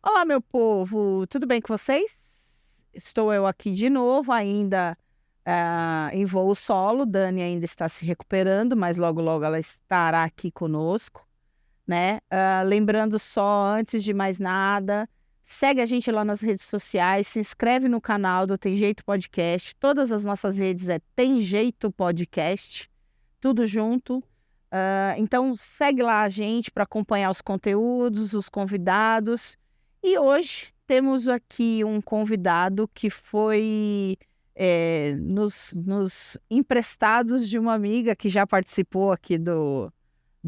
Olá, meu povo, tudo bem com vocês? Estou eu aqui de novo, ainda em voo solo. Dani ainda está se recuperando, mas logo, logo ela estará aqui conosco, né? Lembrando só, antes de mais nada, segue a gente lá nas redes sociais, se inscreve no canal do Tem Jeito Podcast. Todas as nossas redes é Tem Jeito Podcast, tudo junto. Então segue lá a gente para acompanhar os conteúdos, os convidados. E hoje temos aqui um convidado que foi nos emprestados de uma amiga que já participou aqui do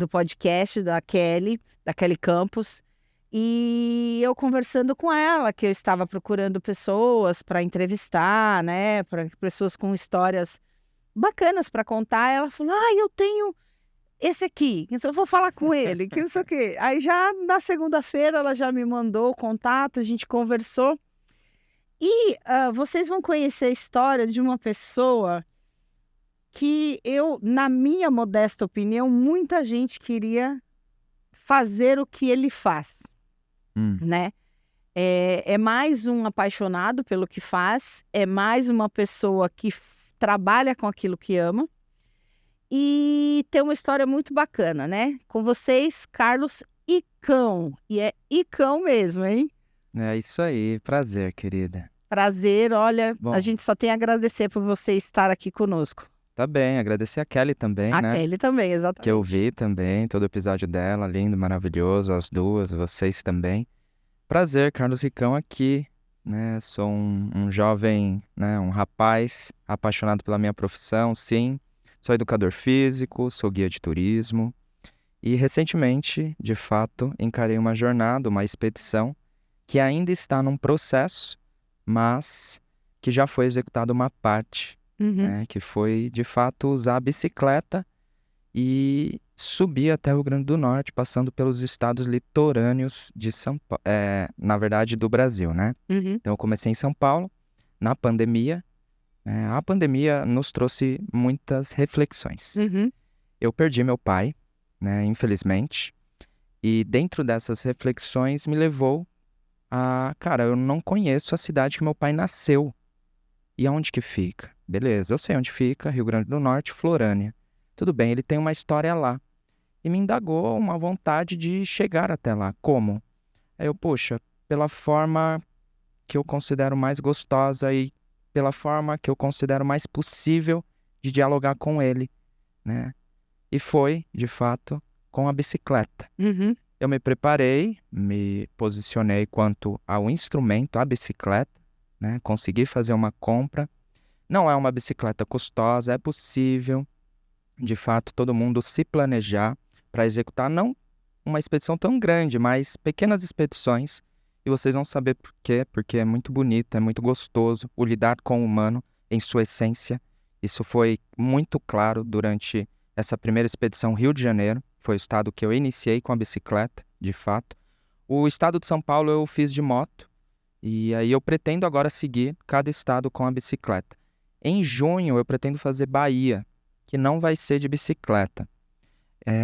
podcast da Kelly Campos. E eu conversando com ela, que eu estava procurando pessoas para entrevistar, né? Para pessoas com histórias bacanas para contar. Ela falou: eu tenho esse aqui, eu vou falar com ele, que não sei o quê. Aí já na segunda-feira ela já me mandou o contato, a gente conversou. E vocês vão conhecer a história de uma pessoa que eu, na minha modesta opinião, muita gente queria fazer o que ele faz, né? É mais um apaixonado pelo que faz, é mais uma pessoa que trabalha com aquilo que ama. E tem uma história muito bacana, né? Com vocês, Carlos Icão. E é Icão mesmo, hein? É isso aí, prazer, querida. Prazer, olha, Bom, a gente só tem a agradecer por você estar aqui conosco. tá bem, agradecer a Kelly também, A né? Kelly também, exatamente. Que eu vi também, todo o episódio dela, lindo, maravilhoso, as duas, vocês também. Prazer, Carlos Ricão aqui, né? Sou um jovem, né? Um rapaz apaixonado pela minha profissão, sim. Sou educador físico, sou guia de turismo. E recentemente, de fato, encarei uma jornada, uma expedição, que ainda está num processo, mas que já foi executada uma parte, né, que foi, de fato, usar a bicicleta e subir até o Rio Grande do Norte, passando pelos estados litorâneos de São Paulo, na verdade, do Brasil, né? Então, eu comecei em São Paulo, na pandemia. A pandemia nos trouxe muitas reflexões. Eu perdi meu pai, né, infelizmente, e dentro dessas reflexões me levou cara, eu não conheço a cidade que meu pai nasceu. E aonde que fica? Beleza, eu sei onde fica, Rio Grande do Norte, Florânia. Tudo bem, ele tem uma história lá. E me indagou uma vontade de chegar até lá. Como? Aí eu, poxa, pela forma que eu considero mais gostosa e pela forma que eu considero mais possível de dialogar com ele, né? E foi, de fato, com a bicicleta. Eu me preparei, me posicionei quanto ao instrumento, a bicicleta, né? Consegui fazer uma compra. Não é uma bicicleta custosa, é possível, de fato, todo mundo se planejar para executar não uma expedição tão grande, mas pequenas expedições. E vocês vão saber por quê, porque é muito bonito, é muito gostoso o lidar com o humano em sua essência. Isso foi muito claro durante essa primeira expedição Rio de Janeiro. Foi o estado que eu iniciei com a bicicleta, de fato. O estado de São Paulo eu fiz de moto, e aí eu pretendo agora seguir cada estado com a bicicleta. Em junho eu pretendo fazer Bahia, que não vai ser de bicicleta.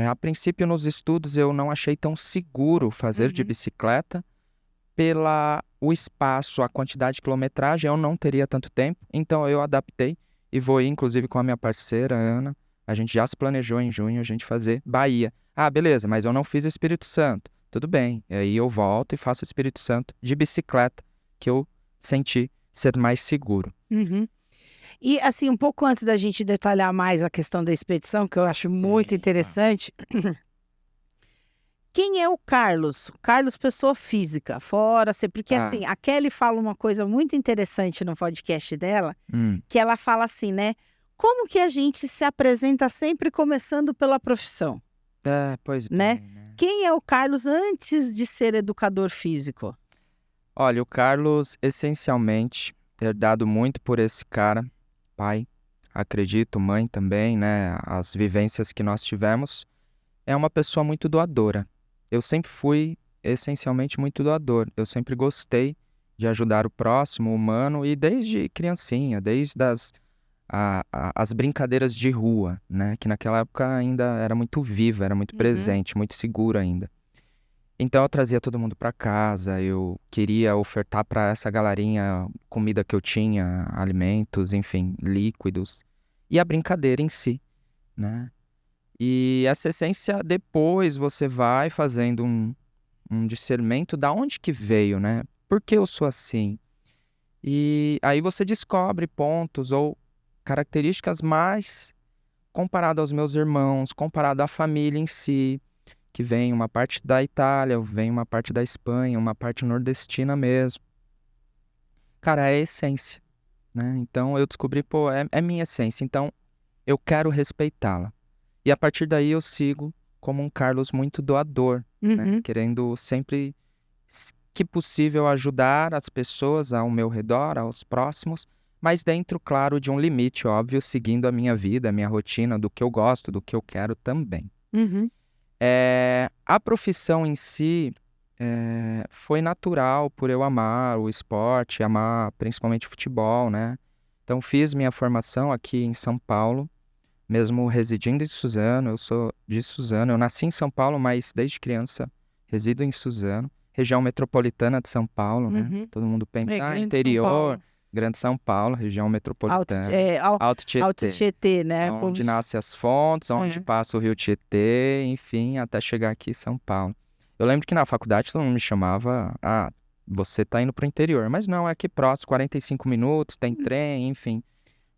A princípio, nos estudos, eu não achei tão seguro fazer de bicicleta. O espaço, a quantidade de quilometragem, eu não teria tanto tempo. Então, eu adaptei e vou ir, inclusive, com a minha parceira, Ana. A gente já se planejou em junho a gente fazer Bahia. Ah, beleza, mas eu não fiz Espírito Santo. Tudo bem, e aí eu volto e faço Espírito Santo de bicicleta, que eu senti ser mais seguro. E assim, um pouco antes da gente detalhar mais a questão da expedição, que eu acho muito interessante, quem é o Carlos? Carlos, pessoa física, porque assim, a Kelly fala uma coisa muito interessante no podcast dela, que ela fala assim, né? Como que a gente se apresenta sempre começando pela profissão? Pois né? bem, né? Quem é o Carlos antes de ser educador físico? Olha, o Carlos, essencialmente, herdado muito por esse cara, pai, acredito, mãe também, né? As vivências que nós tivemos, é uma pessoa muito doadora. Eu sempre fui, essencialmente, muito doador. Eu sempre gostei de ajudar o próximo, o humano, e desde criancinha, desde as brincadeiras de rua, né? Que naquela época ainda era muito viva, era muito presente, muito seguro ainda. Então eu trazia todo mundo para casa, eu queria ofertar para essa galerinha comida que eu tinha, alimentos, enfim, líquidos. E a brincadeira em si, né? E essa essência, depois você vai fazendo um discernimento da onde que veio, né? Por que eu sou assim? E aí você descobre pontos ou características mais comparado aos meus irmãos, comparado à família em si, que vem uma parte da Itália, vem uma parte da Espanha, uma parte nordestina mesmo. Cara, é a essência, né? Então eu descobri, pô, é minha essência, então eu quero respeitá-la. E a partir daí eu sigo como um Carlos muito doador, né? Querendo sempre que possível ajudar as pessoas ao meu redor, aos próximos, mas dentro, claro, de um limite, óbvio, seguindo a minha vida, a minha rotina, do que eu gosto, do que eu quero também. A profissão em si foi natural por eu amar o esporte, amar principalmente o futebol, né? Então fiz minha formação aqui em São Paulo, mesmo residindo em Suzano. Eu sou de Suzano, eu nasci em São Paulo, mas desde criança resido em Suzano, região metropolitana de São Paulo, né? Todo mundo pensa, interior, Grande São Paulo, região metropolitana. Alto Tietê, né? Onde nascem as fontes, onde passa o rio Tietê, enfim, até chegar aqui em São Paulo. Eu lembro que na faculdade todo mundo me chamava, você tá indo pro interior, mas não, é aqui próximo, 45 minutos, tem trem, enfim.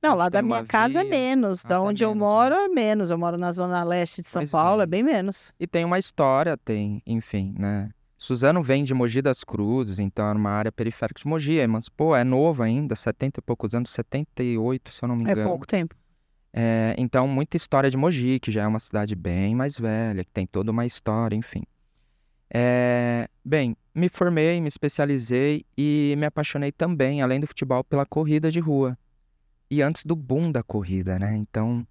Não, lá da minha casa é menos, da onde eu moro é menos, eu moro na zona leste de São Paulo, é bem menos. E tem uma história, enfim, né? Suzano vem de Mogi das Cruzes, então era uma área periférica de Mogi, mas, pô, é novo ainda, 70 e poucos anos, 78, se eu não me engano. É pouco tempo. Então, muita história de Mogi, que já é uma cidade bem mais velha, que tem toda uma história, enfim. Bem, me formei, me especializei e me apaixonei também, além do futebol, pela corrida de rua. E antes do boom da corrida, né? Então,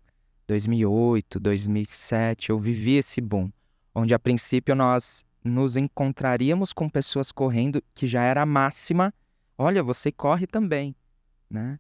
2008, 2007, eu vivi esse boom, onde a princípio nós nos encontraríamos com pessoas correndo, que já era a máxima. Olha, você corre também, né?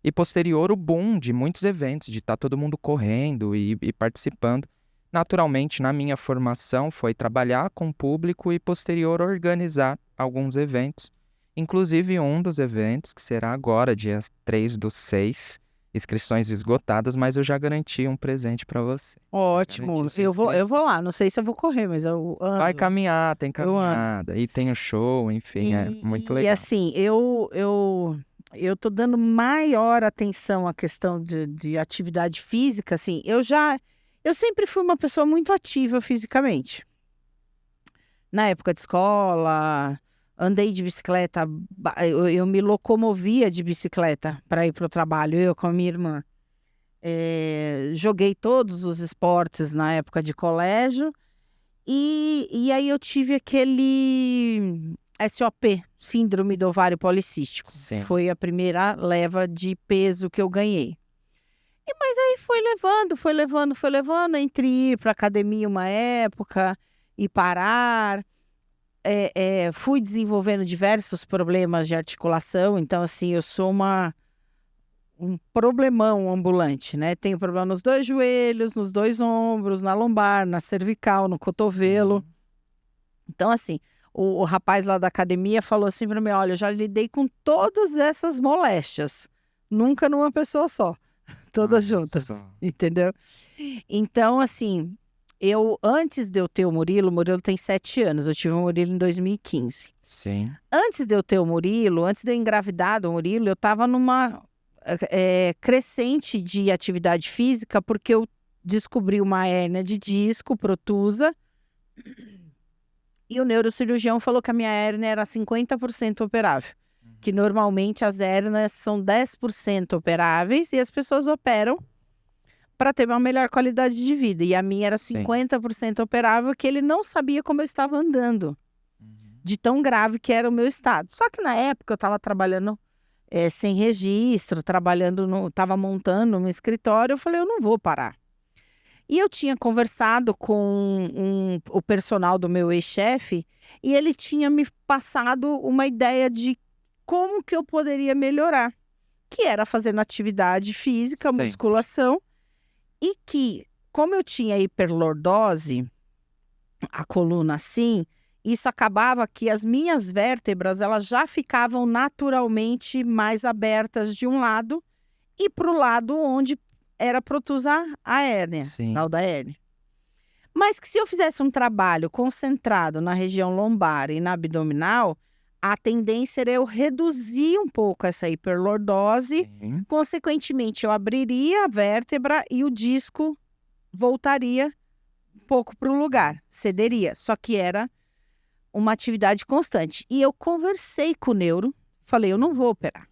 E posterior o boom de muitos eventos, de estar todo mundo correndo e participando. Naturalmente, na minha formação, foi trabalhar com o público e posterior organizar alguns eventos. Inclusive um dos eventos, que será agora, dia 3/6, inscrições esgotadas, mas eu já garanti um presente para você. Ótimo, eu vou lá, não sei se eu vou correr, mas eu ando. Vai caminhar, tem caminhada, e tem o show, enfim, é muito legal. E assim, eu tô dando maior atenção à questão de atividade física, assim, eu sempre fui uma pessoa muito ativa fisicamente. Na época de escola, andei de bicicleta, eu me locomovia de bicicleta para ir para o trabalho, eu com a minha irmã. Joguei todos os esportes na época de colégio e aí eu tive aquele SOP, Síndrome do Ovário Policístico. Sim. Foi a primeira leva de peso que eu ganhei. Mas aí foi levando, entre ir para academia uma época e parar. Fui desenvolvendo diversos problemas de articulação, então assim, eu sou um problemão ambulante, né? Tenho problema nos 2 joelhos, nos 2 ombros, na lombar, na cervical, no cotovelo. Então assim, o rapaz lá da academia falou assim para mim, olha, eu já lidei com todas essas moléstias, nunca numa pessoa só, todas juntas, entendeu? Então assim, antes de eu ter o Murilo tem 7 anos, eu tive o Murilo em 2015. Sim. Antes de eu ter o Murilo, antes de eu engravidar do Murilo, eu estava numa crescente de atividade física, porque eu descobri uma hérnia de disco, protusa, e o neurocirurgião falou que a minha hérnia era 50% operável, que normalmente as hérnias são 10% operáveis e as pessoas operam para ter uma melhor qualidade de vida. E a minha era 50% operável, que ele não sabia como eu estava andando, de tão grave que era o meu estado. Só que na época eu estava trabalhando sem registro, estava montando um escritório, eu falei, eu não vou parar. E eu tinha conversado com o personal do meu ex-chefe e ele tinha me passado uma ideia de como que eu poderia melhorar, que era fazendo atividade física, musculação, e que, como eu tinha hiperlordose, a coluna assim, Isso acabava que as minhas vértebras, elas já ficavam naturalmente mais abertas de um lado e para o lado onde era para eu usar a hérnia, Sim. tal da hérnia. Mas que se eu fizesse um trabalho concentrado na região lombar e na abdominal, a tendência era eu reduzir um pouco essa hiperlordose, Sim. consequentemente eu abriria a vértebra e o disco voltaria um pouco para o lugar, cederia. Só que era uma atividade constante. E eu conversei com o neuro, falei, eu não vou operar.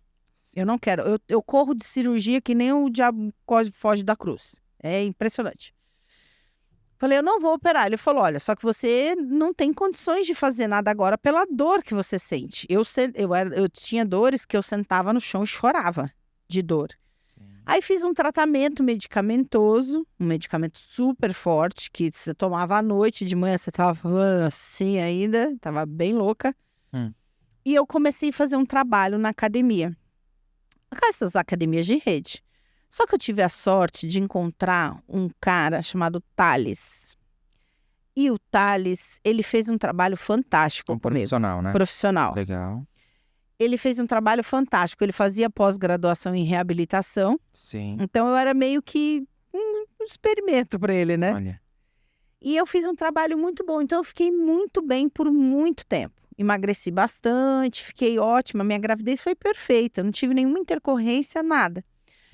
Eu não quero. Eu corro de cirurgia que nem o diabo foge da cruz. É impressionante. Falei, eu não vou operar. Ele falou, olha, só que você não tem condições de fazer nada agora pela dor que você sente. Eu tinha dores que eu sentava no chão e chorava de dor. Sim. Aí fiz um tratamento medicamentoso, um medicamento super forte, que você tomava à noite, de manhã você tava falando assim ainda, tava bem louca. E eu comecei a fazer um trabalho na academia. Essas academias de rede. Só que eu tive a sorte de encontrar um cara chamado Thales. E o Thales, ele fez um trabalho fantástico Um comigo. profissional, né? Profissional. Legal. Ele fez um trabalho fantástico. Ele fazia pós-graduação em reabilitação. Sim. Então eu era meio que um experimento para ele, né? Olha. E eu fiz um trabalho muito bom. Então eu fiquei muito bem por muito tempo. Emagreci bastante, fiquei ótima. Minha gravidez foi perfeita. Não tive nenhuma intercorrência, nada.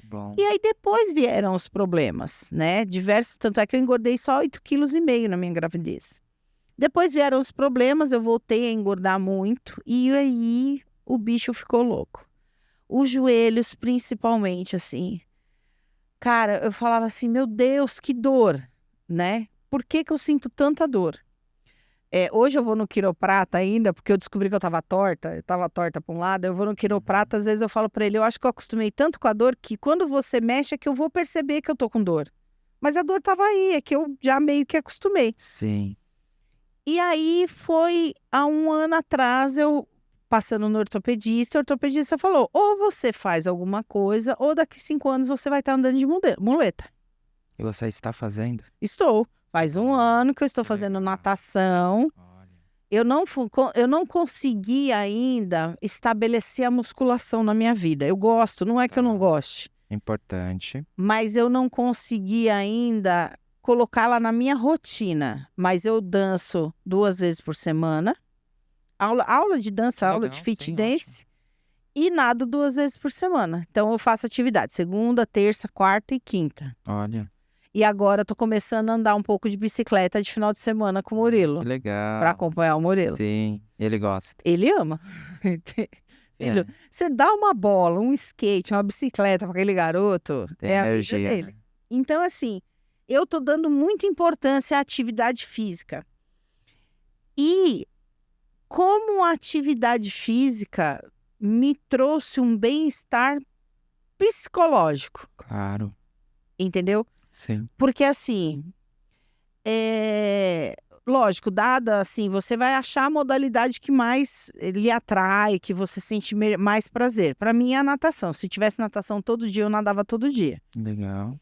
Bom. E aí depois vieram os problemas, né? Diversos, tanto é que eu engordei só 8,5 kg na minha gravidez. Depois vieram os problemas, eu voltei a engordar muito e aí o bicho ficou louco. Os joelhos, principalmente, assim. Cara, eu falava assim, meu Deus, que dor, né? Por que que eu sinto tanta dor? Hoje eu vou no quiroprata ainda, porque eu descobri que eu estava torta para um lado, eu vou no quiroprata, às vezes eu falo para ele, eu acho que eu acostumei tanto com a dor que quando você mexe é que eu vou perceber que eu tô com dor. Mas a dor estava aí, é que eu já meio que acostumei. Sim. E aí foi há 1 ano atrás, eu passando no ortopedista, o ortopedista falou, ou você faz alguma coisa, ou daqui 5 anos você vai estar andando de muleta. E você está fazendo? Estou. Faz 1 ano que eu estou fazendo natação. Olha. Eu não consegui ainda estabelecer a musculação na minha vida. Eu gosto, não é que eu não goste, Importante. mas eu não consegui ainda colocá-la na minha rotina. Mas eu danço 2 vezes por semana, aula de dança, aula de Legal, fit sim, dance, e nado 2 vezes por semana. Então eu faço atividade segunda, terça, quarta e quinta. Olha. E agora eu tô começando a andar um pouco de bicicleta de final de semana com o Murilo, Que legal. para acompanhar o Murilo. Sim, ele gosta. Ele ama. Filho, você dá uma bola, um skate, uma bicicleta para aquele garoto, Tem é a vida energia, dele. né? Então, assim, eu tô dando muita importância à atividade física. E como a atividade física me trouxe um bem-estar psicológico, Claro. entendeu? Sim. Porque, assim, lógico, dada assim, você vai achar a modalidade que mais lhe atrai, que você sente mais prazer. Para mim é a natação. Se tivesse natação todo dia, eu nadava todo dia. Legal.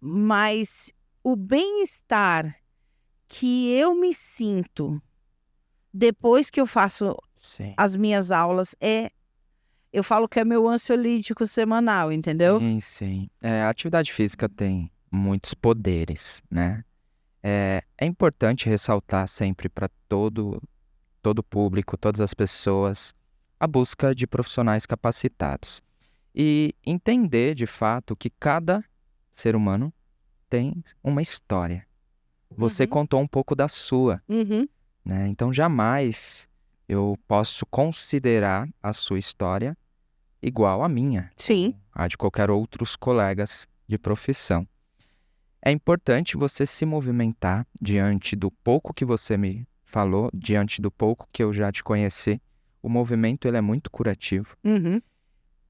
Mas o bem-estar que eu me sinto depois que eu faço Sim. as minhas aulas eu falo que é meu ansiolítico semanal, entendeu? Sim, sim. A atividade física tem muitos poderes, né? É importante ressaltar sempre para todo público, todas as pessoas, a busca de profissionais capacitados. E entender, de fato, que cada ser humano tem uma história. Você contou um pouco da sua, Uhum. né? Então, jamais eu posso considerar a sua história igual à minha, Sim. a de qualquer outros colegas de profissão. É importante você se movimentar diante do pouco que você me falou, diante do pouco que eu já te conheci. O movimento ele é muito curativo Uhum.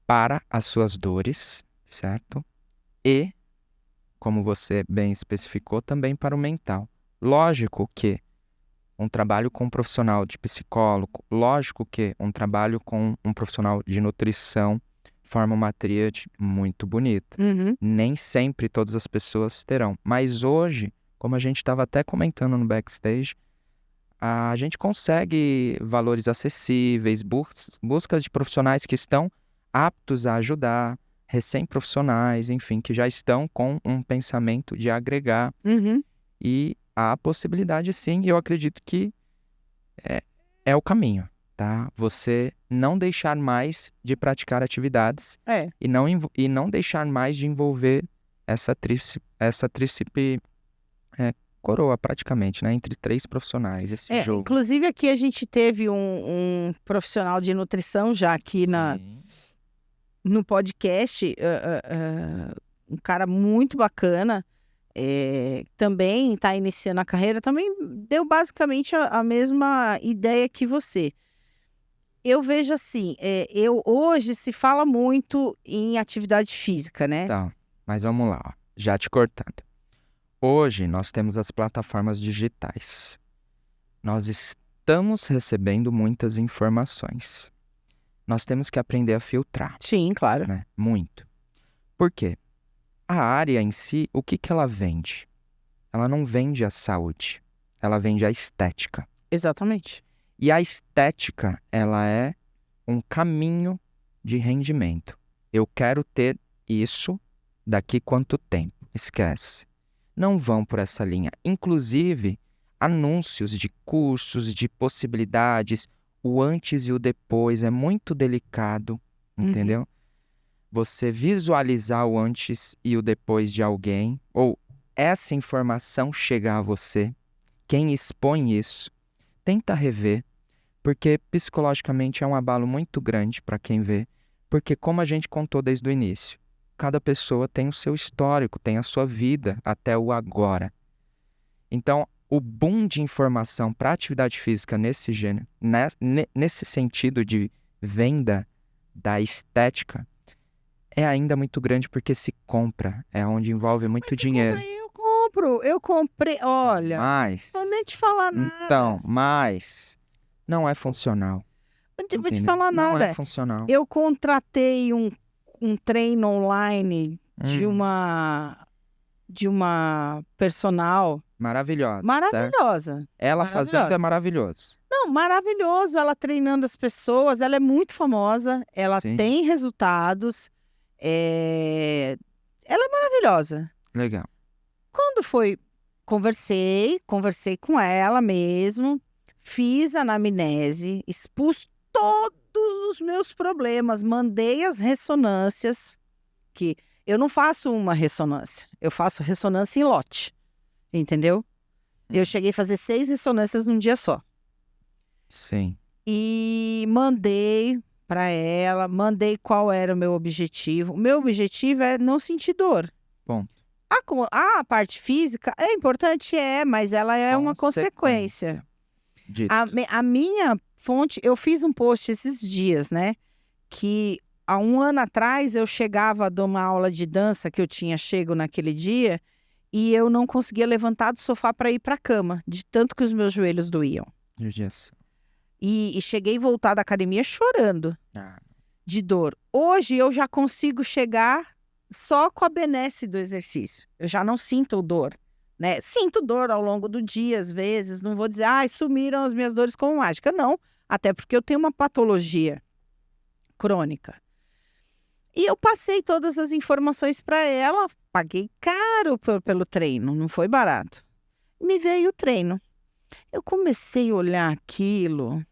para as suas dores, certo? E, como você bem especificou, também para o mental. Lógico que um trabalho com um profissional de psicólogo, lógico que um trabalho com um profissional de nutrição forma uma tríade muito bonita. Uhum. Nem sempre todas as pessoas terão. Mas hoje, como a gente estava até comentando no backstage, a gente consegue valores acessíveis, buscas de profissionais que estão aptos a ajudar, recém-profissionais, enfim, que já estão com um pensamento de agregar. Uhum. E há a possibilidade, sim, e eu acredito que é o caminho, tá? Você não deixar mais de praticar atividades É. e não deixar mais de envolver essa tríplice coroa, praticamente, né? Entre 3 profissionais, esse jogo. Inclusive aqui a gente teve um profissional de nutrição já aqui Sim. no podcast, um cara muito bacana, também está iniciando a carreira, também deu basicamente a mesma ideia que você. Eu vejo assim, hoje se fala muito em atividade física, né? Então, mas vamos lá, ó, já te cortando. Hoje nós temos as plataformas digitais. Nós estamos recebendo muitas informações. Nós temos que aprender a filtrar, Sim, claro. né? Muito. Por quê? A área em si, o que ela vende? Ela não vende a saúde, ela vende a estética. Exatamente. E a estética, ela é um caminho de rendimento. Eu quero ter isso daqui quanto tempo? Esquece. Não vão por essa linha. Inclusive, anúncios de cursos, de possibilidades, o antes e o depois é muito delicado, entendeu? Você visualizar o antes e o depois de alguém, ou essa informação chegar a você, quem expõe isso, tenta rever, porque psicologicamente é um abalo muito grande para quem vê, porque como a gente contou desde o início, cada pessoa tem o seu histórico, tem a sua vida até o agora. Então, o boom de informação para atividade física nesse gênero, nesse sentido de venda da estética, é ainda muito grande porque se compra, é onde envolve muito Mas você dinheiro. compra, eu comprei, olha, Mas, não vou nem te falar nada. então, mas não é funcional. Vou te Entendeu? falar Não nada. é funcional. Eu contratei um treino online de uma personal Maravilhosa, certo? maravilhosa. Ela fazendo é maravilhoso. Não, maravilhoso. Ela treinando as pessoas. Ela é muito famosa. Ela Sim. tem resultados. Ela é maravilhosa. Legal. Quando foi, conversei com ela mesmo, fiz a anamnese, expus todos os meus problemas, mandei as ressonâncias, que eu não faço uma ressonância, eu faço ressonância em lote, entendeu? Eu cheguei a fazer 6 ressonâncias num dia só. Sim. E mandei para ela, mandei qual era o meu objetivo. O meu objetivo é não sentir dor. Ponto. A parte física é importante, mas ela é uma consequência. Dito. A minha fonte, eu fiz um post esses dias, né? Que há um ano atrás eu chegava de uma aula de dança que eu tinha chego naquele dia e eu não conseguia levantar do sofá para ir para a cama, de tanto que os meus joelhos doíam. Judiação. E cheguei a voltar da academia chorando de dor. Hoje eu já consigo chegar só com a benesse do exercício. Eu já não sinto dor, né? Sinto dor ao longo do dia, às vezes. Não vou dizer, sumiram as minhas dores como mágica. Não, até porque eu tenho uma patologia crônica. E eu passei todas as informações para ela, paguei caro pelo treino, não foi barato. Me veio o treino. Eu comecei a olhar aquilo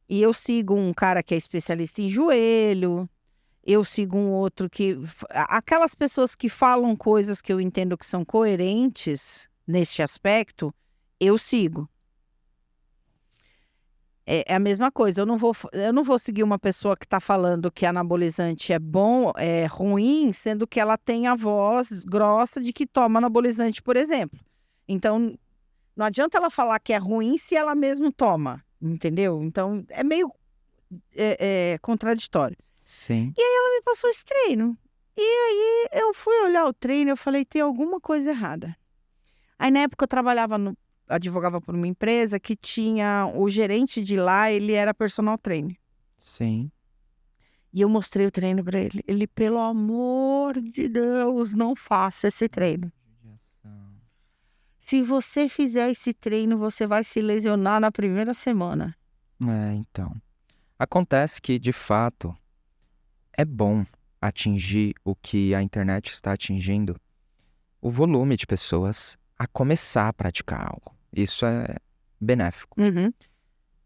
e eu sigo um cara que é especialista em joelho, eu sigo um outro que... Aquelas pessoas que falam coisas que eu entendo que são coerentes neste aspecto, eu sigo. É a mesma coisa, eu não vou seguir uma pessoa que está falando que anabolizante é bom, é ruim, sendo que ela tem a voz grossa de que toma anabolizante, por exemplo. Então, não adianta ela falar que é ruim se ela mesma toma, entendeu? Então, é meio contraditório. Sim. E aí ela me passou esse treino. E aí eu fui olhar o treino e eu falei, tem alguma coisa errada. Aí na época eu advogava por uma empresa que tinha o gerente de lá, ele era personal trainer. Sim. E eu mostrei o treino para ele. Ele, pelo amor de Deus, não faça esse treino. Se você fizer esse treino, você vai se lesionar na primeira semana. Então. Acontece que, de fato, é bom atingir o que a internet está atingindo, o volume de pessoas a começar a praticar algo. Isso é benéfico.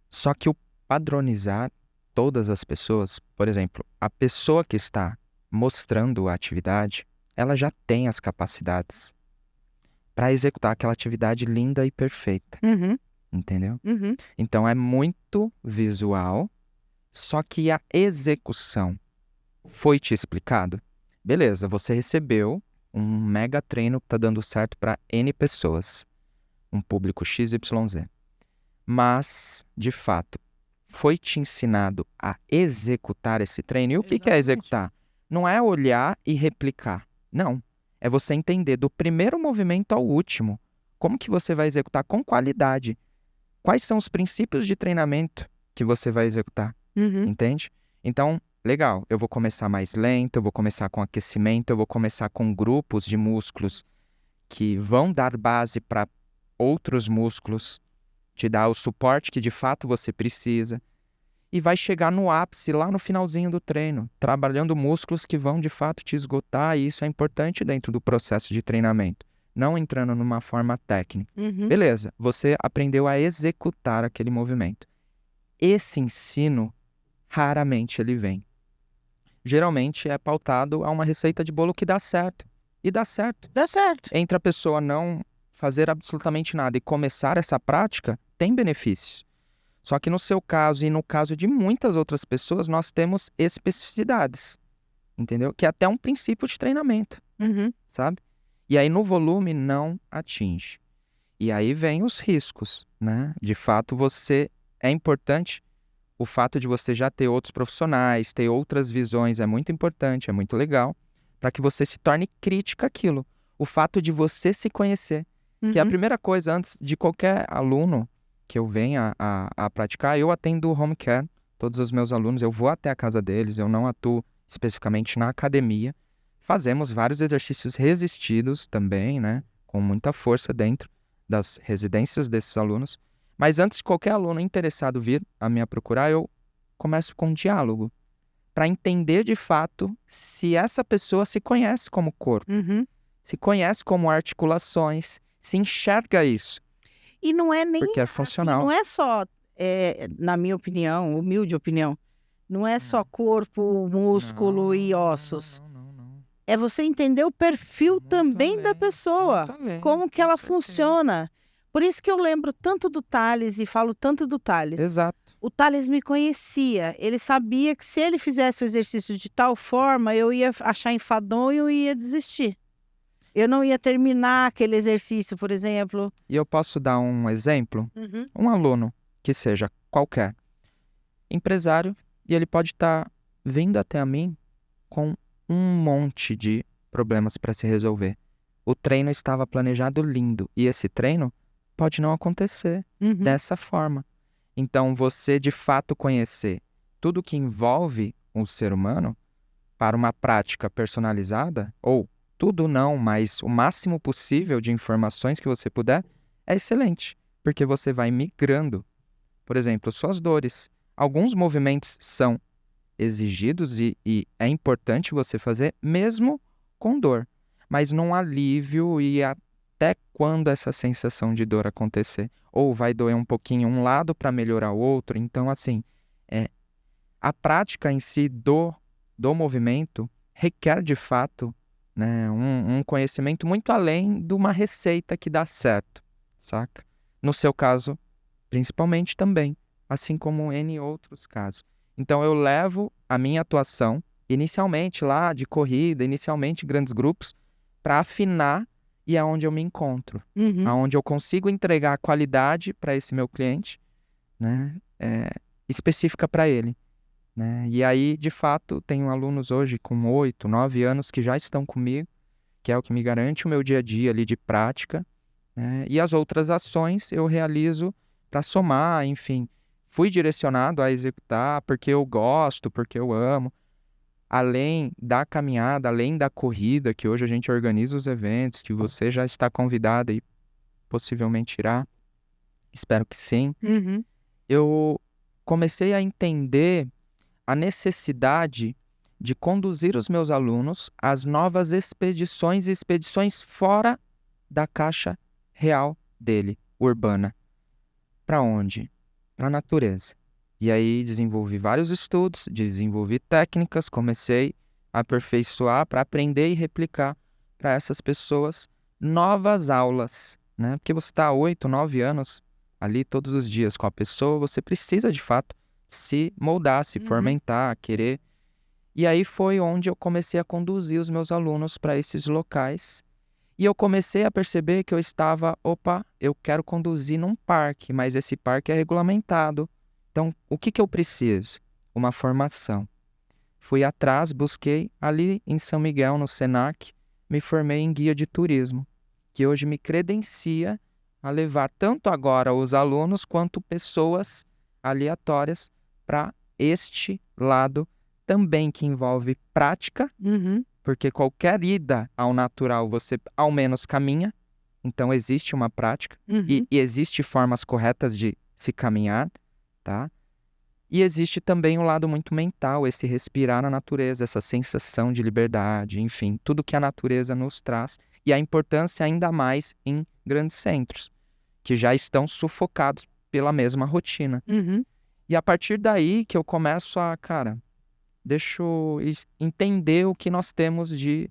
Só que o padronizar todas as pessoas, por exemplo, a pessoa que está mostrando a atividade, ela já tem as capacidades para executar aquela atividade linda e perfeita, entendeu? Então é muito visual, só que a execução foi te explicado? Beleza, você recebeu um mega treino que está dando certo para N pessoas, um público XYZ. Mas, de fato, foi te ensinado a executar esse treino? E o que é executar? Não é olhar e replicar. Não. É você entender do primeiro movimento ao último. Como que você vai executar com qualidade? Quais são os princípios de treinamento que você vai executar? Entende? Então, legal, eu vou começar mais lento, eu vou começar com aquecimento, eu vou começar com grupos de músculos que vão dar base para outros músculos, te dar o suporte que de fato você precisa, e vai chegar no ápice lá no finalzinho do treino, trabalhando músculos que vão de fato te esgotar, e isso é importante dentro do processo de treinamento, não entrando numa forma técnica. Beleza, você aprendeu a executar aquele movimento. Esse ensino, raramente ele vem. Geralmente é pautado a uma receita de bolo que dá certo. E dá certo. Dá certo. Entre a pessoa não fazer absolutamente nada e começar essa prática, tem benefícios. Só que no seu caso e no caso de muitas outras pessoas, nós temos especificidades, entendeu? Que é até um princípio de treinamento, sabe? E aí no volume não atinge. E aí vem os riscos, né? De fato, é importante, o fato de você já ter outros profissionais, ter outras visões é muito importante, é muito legal, para que você se torne crítica àquilo. O fato de você se conhecer, que é a primeira coisa antes de qualquer aluno que eu venha a praticar. Eu atendo home care, todos os meus alunos, eu vou até a casa deles, eu não atuo especificamente na academia. Fazemos vários exercícios resistidos também, né, com muita força dentro das residências desses alunos. Mas antes de qualquer aluno interessado vir a me procurar, eu começo com um diálogo, para entender de fato se essa pessoa se conhece como corpo, se conhece como articulações, se enxerga isso. E não é nem porque é funcional. assim, não é só, na minha opinião, humilde opinião, não é só corpo, músculo e ossos. Não. É você entender o perfil Muito também da além, pessoa, muito além, como que com ela certeza. funciona. Por isso que eu lembro tanto do Thales e falo tanto do Thales. Exato. O Thales me conhecia, ele sabia que se ele fizesse o exercício de tal forma, eu ia achar enfadonho e eu ia desistir. Eu não ia terminar aquele exercício, por exemplo. E eu posso dar um exemplo? Um aluno, que seja qualquer, empresário, e ele pode estar vindo até a mim com um monte de problemas para se resolver. O treino estava planejado lindo, e esse treino pode não acontecer dessa forma. Então, você de fato conhecer tudo que envolve um ser humano para uma prática personalizada, ou tudo não, mas o máximo possível de informações que você puder, é excelente, porque você vai migrando. Por exemplo, suas dores. Alguns movimentos são exigidos e é importante você fazer mesmo com dor, mas num alívio e até quando essa sensação de dor acontecer. Ou vai doer um pouquinho um lado para melhorar o outro. Então, assim, a prática em si do movimento requer, de fato, né, um conhecimento muito além de uma receita que dá certo, saca? No seu caso, principalmente também, assim como em outros casos. Então, eu levo a minha atuação, inicialmente lá de corrida, inicialmente grandes grupos, para afinar e é onde eu me encontro, aonde eu consigo entregar a qualidade para esse meu cliente, né, específica para ele. Né? E aí, de fato, tenho alunos hoje com 8, 9 anos que já estão comigo, que é o que me garante o meu dia a dia ali de prática, né? E as outras ações eu realizo para somar, enfim. Fui direcionado a executar porque eu gosto, porque eu amo. Além da caminhada, além da corrida, que hoje a gente organiza os eventos, que você já está convidado aí possivelmente irá, espero que sim. Uhum. Eu comecei a entender a necessidade de conduzir os meus alunos às novas expedições e expedições fora da caixa real dele, urbana. Para onde? Para a natureza. E aí desenvolvi vários estudos, desenvolvi técnicas, comecei a aperfeiçoar para aprender e replicar para essas pessoas novas aulas, né? Porque você está há 8, 9 anos ali todos os dias com a pessoa, você precisa de fato se moldar, se fomentar, querer. E aí foi onde eu comecei a conduzir os meus alunos para esses locais. E eu comecei a perceber que eu estava, eu quero conduzir num parque, mas esse parque é regulamentado. Então, o que eu preciso? Uma formação. Fui atrás, busquei ali em São Miguel, no Senac, me formei em guia de turismo, que hoje me credencia a levar tanto agora os alunos quanto pessoas aleatórias para este lado também que envolve prática, porque qualquer ida ao natural você ao menos caminha, então existe uma prática e existe formas corretas de se caminhar, tá? E existe também um lado muito mental, esse respirar na natureza, essa sensação de liberdade, enfim, tudo que a natureza nos traz e a importância ainda mais em grandes centros, que já estão sufocados pela mesma rotina. E a partir daí que eu começo a, deixa eu entender o que nós temos de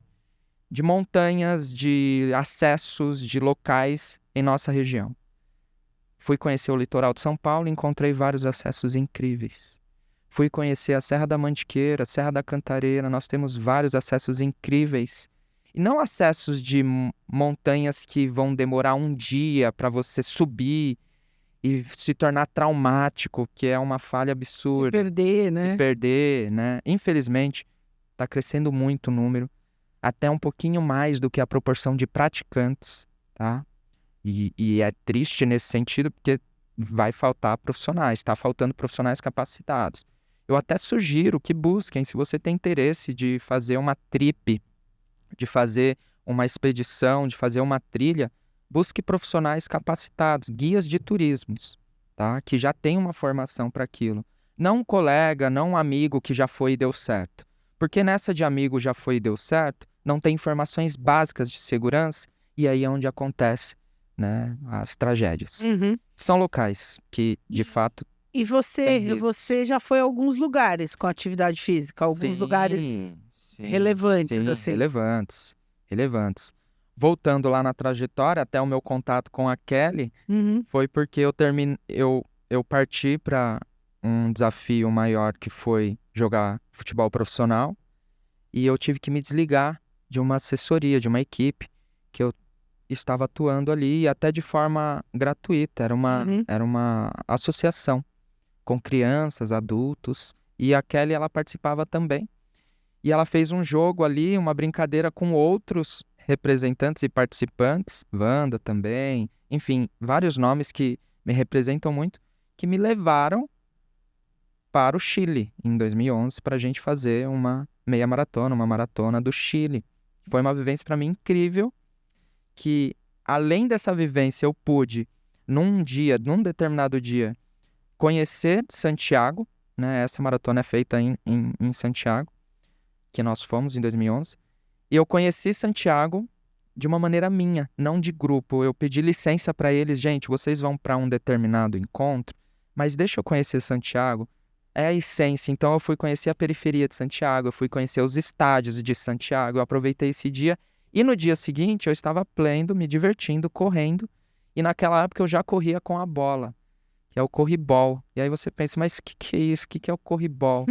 montanhas, de acessos, de locais em nossa região. Fui conhecer o litoral de São Paulo e encontrei vários acessos incríveis. Fui conhecer a Serra da Mantiqueira, Serra da Cantareira, nós temos vários acessos incríveis. E não acessos de montanhas que vão demorar um dia para você subir e se tornar traumático, que é uma falha absurda. Se perder, né? Infelizmente, está crescendo muito o número, até um pouquinho mais do que a proporção de praticantes, tá? E é triste nesse sentido, porque vai faltar profissionais, está faltando profissionais capacitados. Eu até sugiro que busquem, se você tem interesse de fazer uma trip, de fazer uma expedição, de fazer uma trilha, busque profissionais capacitados, guias de turismos, tá? Que já tem uma formação para aquilo. Não um colega, não um amigo que já foi e deu certo. Porque nessa de amigo já foi e deu certo, não tem informações básicas de segurança e aí é onde acontece, né, as tragédias. São locais que, de fato... E você já foi a alguns lugares com atividade física? Alguns lugares relevantes, assim? Relevantes. Voltando lá na trajetória, até o meu contato com a Kelly, foi porque eu parti para um desafio maior que foi jogar futebol profissional e eu tive que me desligar de uma assessoria, de uma equipe que eu estava atuando ali, até de forma gratuita. Era uma associação com crianças, adultos, e a Kelly, ela participava também. E ela fez um jogo ali, uma brincadeira com outros representantes e participantes, Wanda também, enfim, vários nomes que me representam muito, que me levaram para o Chile, em 2011, para a gente fazer uma meia maratona, uma maratona do Chile. Foi uma vivência para mim incrível, que além dessa vivência eu pude, num determinado dia, conhecer Santiago, né? Essa maratona é feita em Santiago, que nós fomos em 2011, e eu conheci Santiago de uma maneira minha, não de grupo. Eu pedi licença para eles, gente, vocês vão para um determinado encontro, mas deixa eu conhecer Santiago. É a essência. Então eu fui conhecer a periferia de Santiago, eu fui conhecer os estádios de Santiago, eu aproveitei esse dia, e no dia seguinte eu estava pleno, me divertindo, correndo, e naquela época eu já corria com a bola, que é o corribol. E aí você pensa, mas o que é isso? O que é o corribol?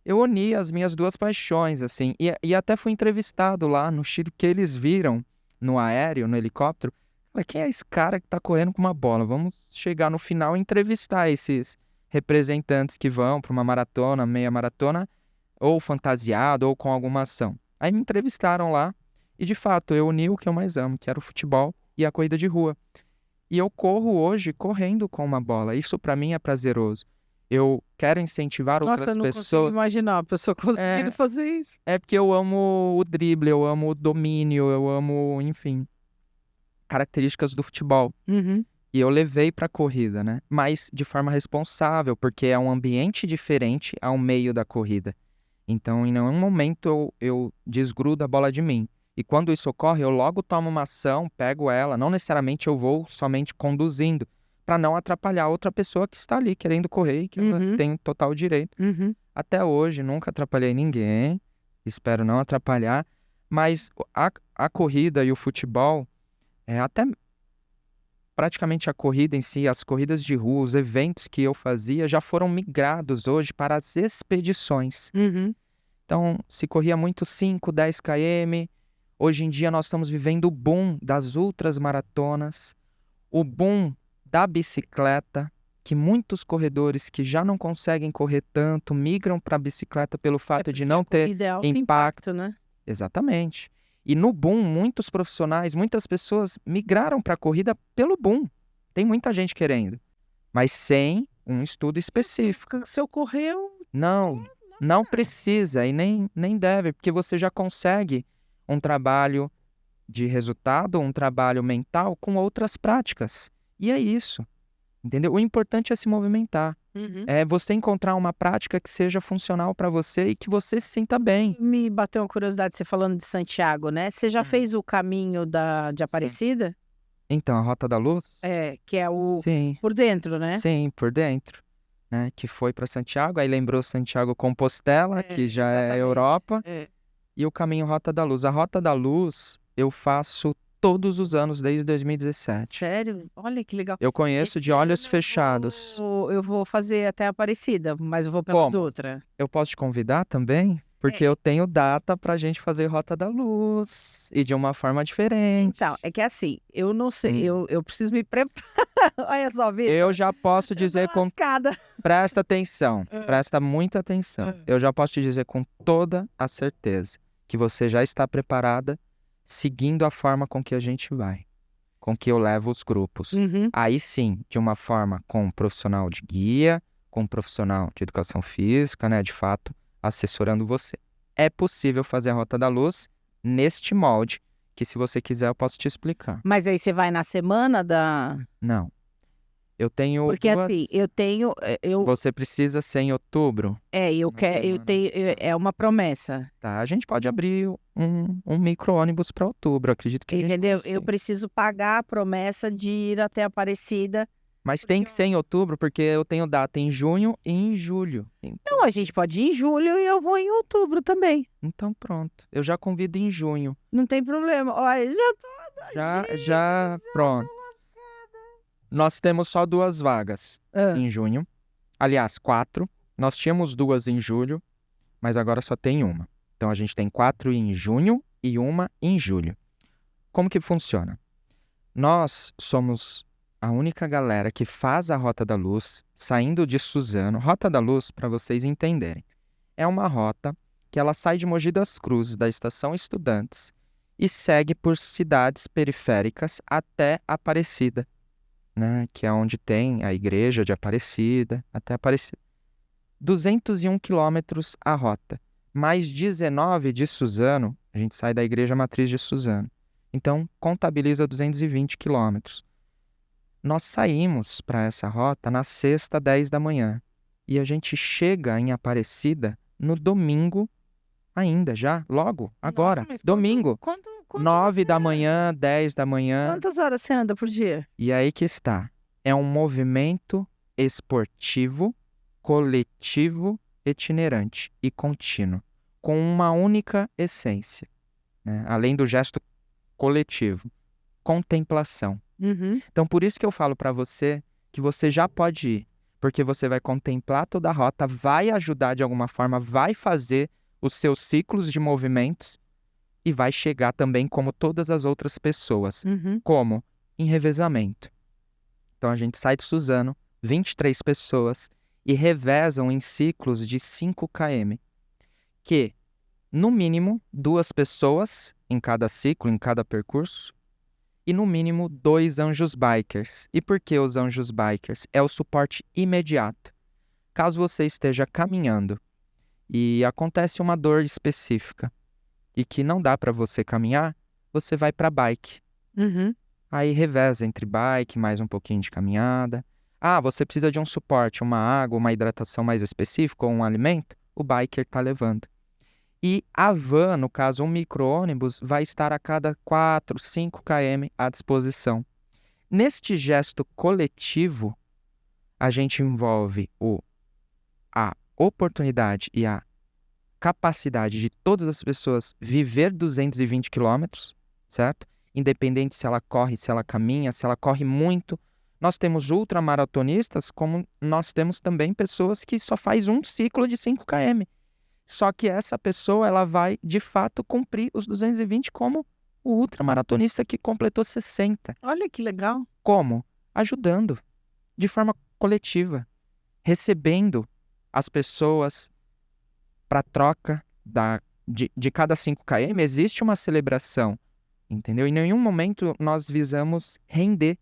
Eu uni as minhas duas paixões, assim, e até fui entrevistado lá no Chile, que eles viram no aéreo, no helicóptero. Falei, quem é esse cara que tá correndo com uma bola? Vamos chegar no final e entrevistar esses representantes que vão para uma maratona, meia maratona, ou fantasiado, ou com alguma ação. Aí me entrevistaram lá, e de fato eu uni o que eu mais amo, que era o futebol e a corrida de rua. E eu corro hoje correndo com uma bola, isso para mim é prazeroso. Eu quero incentivar outras pessoas. Nossa, eu não consigo imaginar a pessoa conseguindo fazer isso. É porque eu amo o drible, eu amo o domínio, eu amo, enfim. características do futebol. Uhum. E eu levei para a corrida, né? Mas de forma responsável, porque é um ambiente diferente ao meio da corrida. Então, em nenhum momento eu desgrudo a bola de mim. E quando isso ocorre, eu logo tomo uma ação, pego ela. Não necessariamente eu vou somente conduzindo, para não atrapalhar outra pessoa que está ali querendo correr e que ela tem total direito. Uhum. Até hoje, nunca atrapalhei ninguém. Espero não atrapalhar. Mas a corrida e o futebol, até praticamente a corrida em si, as corridas de rua, os eventos que eu fazia já foram migrados hoje para as expedições. Uhum. Então, se corria muito 5, 10 km. Hoje em dia nós estamos vivendo o boom das ultramaratonas, o boom da bicicleta, que muitos corredores que já não conseguem correr tanto migram para a bicicleta pelo fato de não ter Alto impacto. né? Exatamente. E no boom, muitos profissionais, muitas pessoas migraram para a corrida pelo boom. Tem muita gente querendo, mas sem um estudo específico. Se eu correr, eu... Não precisa e nem deve, porque você já consegue um trabalho de resultado, um trabalho mental com outras práticas. E é isso, entendeu? O importante é se movimentar. Uhum. É você encontrar uma prática que seja funcional para você e que você se sinta bem. Me bateu uma curiosidade, você falando de Santiago, né? Você já fez o caminho de Aparecida? Então, a Rota da Luz? Que é o Sim. por dentro, né? Sim, por dentro. Né? Que foi para Santiago, aí lembrou Santiago Compostela, que já é Europa, e o caminho Rota da Luz. A Rota da Luz eu faço todos os anos desde 2017. Sério? Olha que legal. Eu conheço de olhos fechados. Eu vou fazer até Aparecida, mas eu vou pela Dutra. Eu posso te convidar também? Porque eu tenho data pra gente fazer Rota da Luz e de uma forma diferente. Então, é que assim, eu não sei, eu preciso me preparar. Olha só, Vitor. Eu já posso dizer com... Lascada. Presta atenção, presta muita atenção. Eu já posso te dizer com toda a certeza que você já está preparada seguindo a forma com que a gente vai, com que eu levo os grupos. Uhum. Aí sim, de uma forma com um profissional de guia, com um profissional de educação física, né, de fato, assessorando você. É possível fazer a Rota da Luz neste molde, que se você quiser eu posso te explicar. Mas aí você vai na semana da... Não. Eu tenho Porque assim, eu tenho... Você precisa ser em outubro? Eu tenho... É uma promessa. Tá, a gente pode abrir um micro-ônibus para outubro, acredito que a gente Entendeu? consiga. Eu preciso pagar a promessa de ir até Aparecida. Mas tem que ser em outubro, porque eu tenho data em junho e em julho. Não, a gente pode ir em julho e eu vou em outubro também. Então pronto, eu já convido em junho. Não tem problema. Olha, Já pronto. Nós temos só 2 vagas em junho. Aliás, 4. Nós tínhamos 2 em julho, mas agora só tem uma. Então a gente tem 4 em junho e uma em julho. Como que funciona? Nós somos a única galera que faz a Rota da Luz saindo de Suzano. Rota da Luz, para vocês entenderem, é uma rota que ela sai de Mogi das Cruzes, da Estação Estudantes, e segue por cidades periféricas até Aparecida, né? Que é onde tem a igreja de Aparecida, até Aparecida. 201 quilômetros a rota, mais 19 de Suzano, a gente sai da igreja matriz de Suzano. Então, contabiliza 220 quilômetros. Nós saímos para essa rota na sexta, 10 da manhã. E a gente chega em Aparecida no domingo ainda, já, logo, agora. Nossa, domingo, quanto 9 da manhã, 10 da manhã. Quantas horas você anda por dia? E aí que está. É um movimento esportivo, coletivo, itinerante e contínuo, com uma única essência, né? Além do gesto coletivo, contemplação. Uhum. Então, por isso que eu falo para você que você já pode ir, porque você vai contemplar toda a rota, vai ajudar de alguma forma, vai fazer os seus ciclos de movimentos e vai chegar também como todas as outras pessoas. Como? Em revezamento. Então, a gente sai de Suzano, 23 pessoas, e revezam em ciclos de 5 km, que, no mínimo, 2 pessoas em cada ciclo, em cada percurso, e no mínimo 2 anjos bikers. E por que os anjos bikers? É o suporte imediato. Caso você esteja caminhando e acontece uma dor específica e que não dá para você caminhar, você vai para a bike. Aí reveza entre bike, mais um pouquinho de caminhada. Ah, você precisa de um suporte, uma água, uma hidratação mais específica ou um alimento? O biker está levando. E a van, no caso um micro-ônibus, vai estar a cada 4, 5 km à disposição. Neste gesto coletivo, a gente envolve a oportunidade e a capacidade de todas as pessoas viver 220 quilômetros, certo? Independente se ela corre, se ela caminha, se ela corre muito. Nós temos ultramaratonistas, como nós temos também pessoas que só faz um ciclo de 5 km. Só que essa pessoa, ela vai, de fato, cumprir os 220 como o ultramaratonista que completou 60. Olha que legal. Como? Ajudando, de forma coletiva, recebendo as pessoas para troca de cada 5 km. Existe uma celebração, entendeu? Em nenhum momento nós visamos render.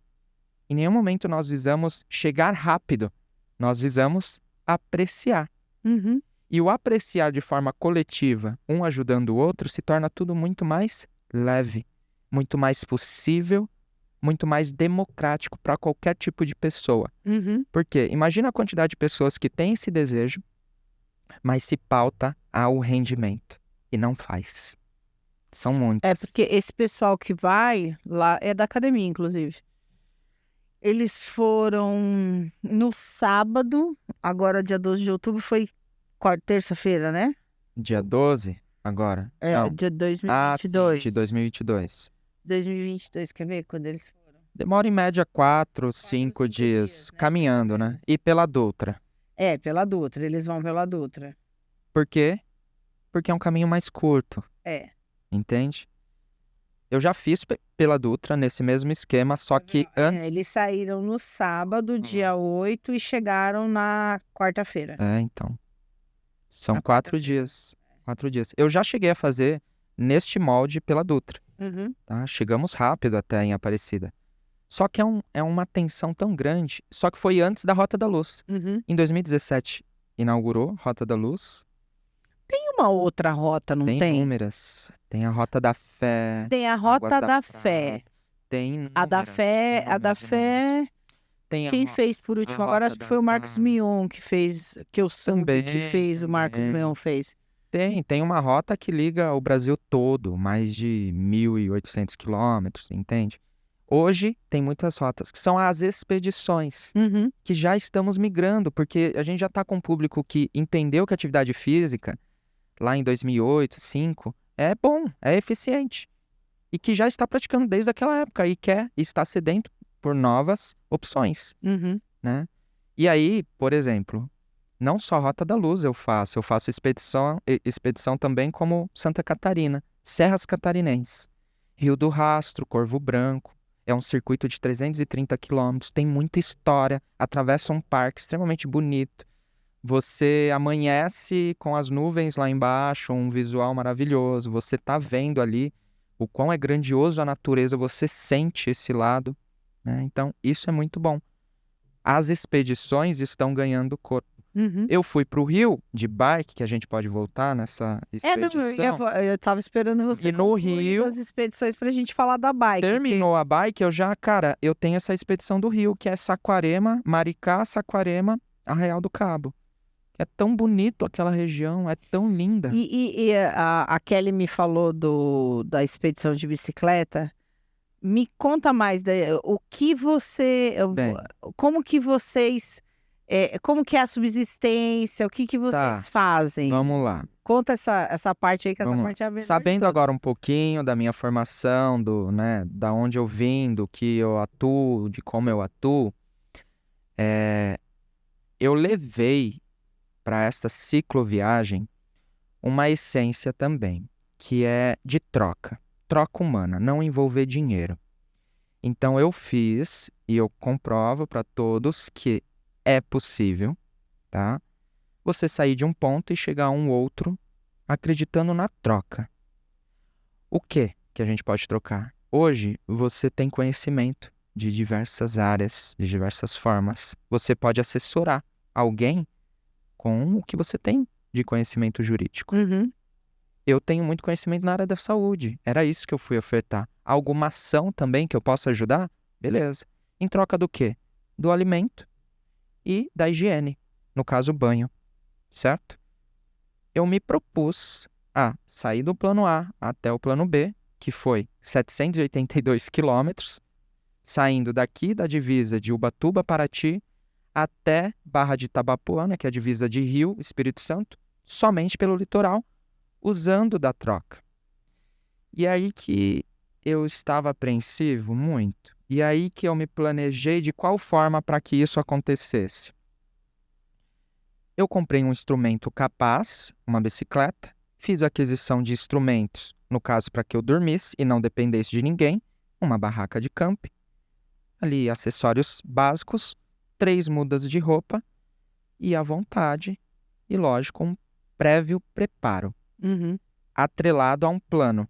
Em nenhum momento nós visamos chegar rápido. Nós visamos apreciar. Uhum. E o apreciar de forma coletiva, um ajudando o outro, se torna tudo muito mais leve, muito mais possível, muito mais democrático para qualquer tipo de pessoa. Uhum. Porque imagina a quantidade de pessoas que têm esse desejo, mas se pauta ao rendimento e não faz. São muitos. É porque esse pessoal que vai lá é da academia, inclusive. Eles foram no sábado, agora dia 12 de outubro, foi terça-feira, né? Dia 12, agora? É, Não. dia Sim, 2022. de 2022. 2022, quer ver quando eles foram? Demora em média 4, 5 5 dias dias, né? caminhando, né? E pela Dutra. É, pela Dutra, eles vão pela Dutra. Por quê? Porque é um caminho mais curto, É. entende? Eu já fiz pela Dutra nesse mesmo esquema, só que antes... Eles saíram no sábado, dia 8, e chegaram na quarta-feira. então. São Na 4 quarta-feira. dias. 4 dias. Eu já cheguei a fazer neste molde pela Dutra, Uhum. tá? Chegamos rápido até em Aparecida. Só que é uma tensão tão grande. Só que foi antes da Rota da Luz. Uhum. Em 2017, inaugurou Rota da Luz. Tem uma outra rota, não Tem tem? inúmeras. Tem a Rota da Fé. Tem a Águas Rota da Prata. Fé. Tem A da Fé, Tem quem fez por último agora, Rota acho que foi o das Marcos Aves. Mion que fez, que eu soube que fez, o Marcos também. Mion fez. Tem uma rota que liga o Brasil todo, mais de 1.800 quilômetros, entende? Hoje tem muitas rotas, que são as expedições, Uhum. que já estamos migrando, porque a gente já está com um público que entendeu que a atividade física, lá em 2008, 2005, é bom, é eficiente. E que já está praticando desde aquela época e está sedento por novas opções, Uhum. né? E aí, por exemplo, não só Rota da Luz eu faço expedição também como Santa Catarina, Serras Catarinenses, Rio do Rastro, Corvo Branco. É um circuito de 330 quilômetros, tem muita história, atravessa um parque extremamente bonito. Você amanhece com as nuvens lá embaixo, um visual maravilhoso, você tá vendo ali o quão é grandioso a natureza, você sente esse lado, né? Então, isso é muito bom. As expedições estão ganhando corpo. Uhum. Eu fui para o Rio de bike, que a gente pode voltar nessa expedição. Eu tava esperando você E no concluir Rio- as expedições pra gente falar da bike. Terminou a bike, eu tenho essa expedição do Rio, que é Saquarema, Maricá, Saquarema, Arraial do Cabo. É tão bonito aquela região, é tão linda. E a Kelly me falou da expedição de bicicleta. Me conta mais, o que você... Bem. Como que vocês... como que é a subsistência? O que vocês Tá, fazem? Vamos lá. Conta essa parte aí, que essa Vamos lá. parte é a melhor de Sabendo todas. agora um pouquinho da minha formação, da onde eu vim, do que eu atuo, de como eu atuo, eu levei para esta cicloviagem uma essência também, que é de troca humana, não envolver dinheiro. Então eu fiz e eu comprovo para todos que é possível, tá? Você sair de um ponto e chegar a um outro acreditando na troca. O que a gente pode trocar? Hoje você tem conhecimento de diversas áreas, de diversas formas. Você pode assessorar alguém com o que você tem de conhecimento jurídico. Uhum. eu tenho muito conhecimento na área da saúde. Era isso que eu fui ofertar. Alguma ação também que eu possa ajudar? Beleza. Em troca do quê? Do alimento e da higiene. No caso, o banho. Certo? Eu me propus a sair do plano A até o plano B, que foi 782 quilômetros, saindo daqui da divisa de Ubatuba, Paraty, até Barra de Itabapoana, que é a divisa de Rio, Espírito Santo, somente pelo litoral, usando da troca. E aí que eu estava apreensivo muito. E aí que eu me planejei de qual forma para que isso acontecesse. Eu comprei um instrumento capaz, uma bicicleta, fiz a aquisição de instrumentos, no caso para que eu dormisse e não dependesse de ninguém, uma barraca de camping, ali acessórios básicos, 3 mudas de roupa e à vontade, e lógico, um prévio preparo, Uhum. atrelado a um plano.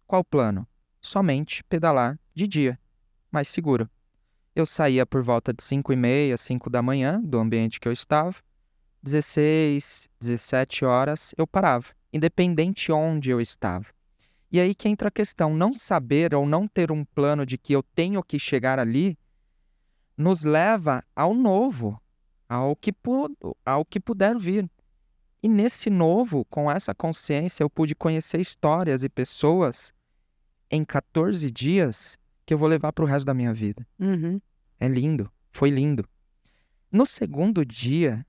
Qual plano? Somente pedalar de dia, mais seguro. Eu saía por volta de 5h30, 5 da manhã, do ambiente que eu estava, 16, 17 horas eu parava, independente onde eu estava. E aí que entra a questão, não saber ou não ter um plano de que eu tenho que chegar ali, nos leva ao novo, ao que puder vir. E nesse novo, com essa consciência, eu pude conhecer histórias e pessoas em 14 dias que eu vou levar para o resto da minha vida. Uhum. É lindo, foi lindo. No segundo dia,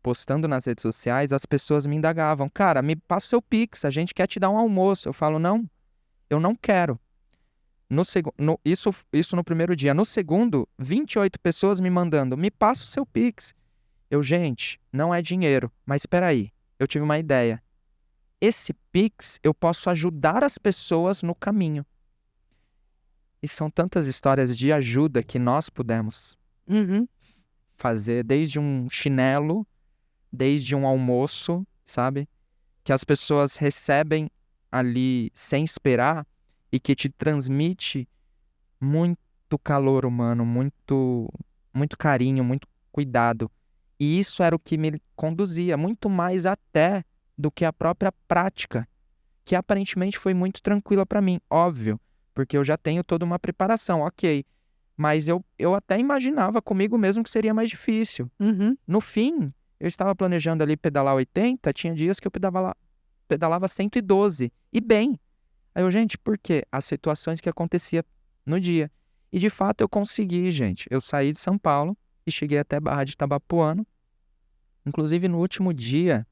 postando nas redes sociais, as pessoas me indagavam, cara, me passa o seu Pix, a gente quer te dar um almoço. Eu falo, não, eu não quero. Isso no primeiro dia. No segundo, 28 pessoas me mandando, me passa o seu Pix. Eu, gente, não é dinheiro, mas espera aí, eu tive uma ideia. Esse Pix, eu posso ajudar as pessoas no caminho. E são tantas histórias de ajuda que nós pudemos Uhum. fazer, desde um chinelo, desde um almoço, sabe? Que as pessoas recebem ali sem esperar e que te transmite muito calor humano, muito carinho, muito cuidado. E isso era o que me conduzia, muito mais até do que a própria prática, que aparentemente foi muito tranquila para mim, óbvio, porque eu já tenho toda uma preparação, ok. Mas eu até imaginava comigo mesmo que seria mais difícil. Uhum. No fim, eu estava planejando ali pedalar 80, tinha dias que eu pedalava 112, e bem. Aí eu, gente, por quê? As situações que acontecia no dia. E de fato eu consegui, gente. Eu saí de São Paulo e cheguei até Barra de Itabapoana. Inclusive no último dia,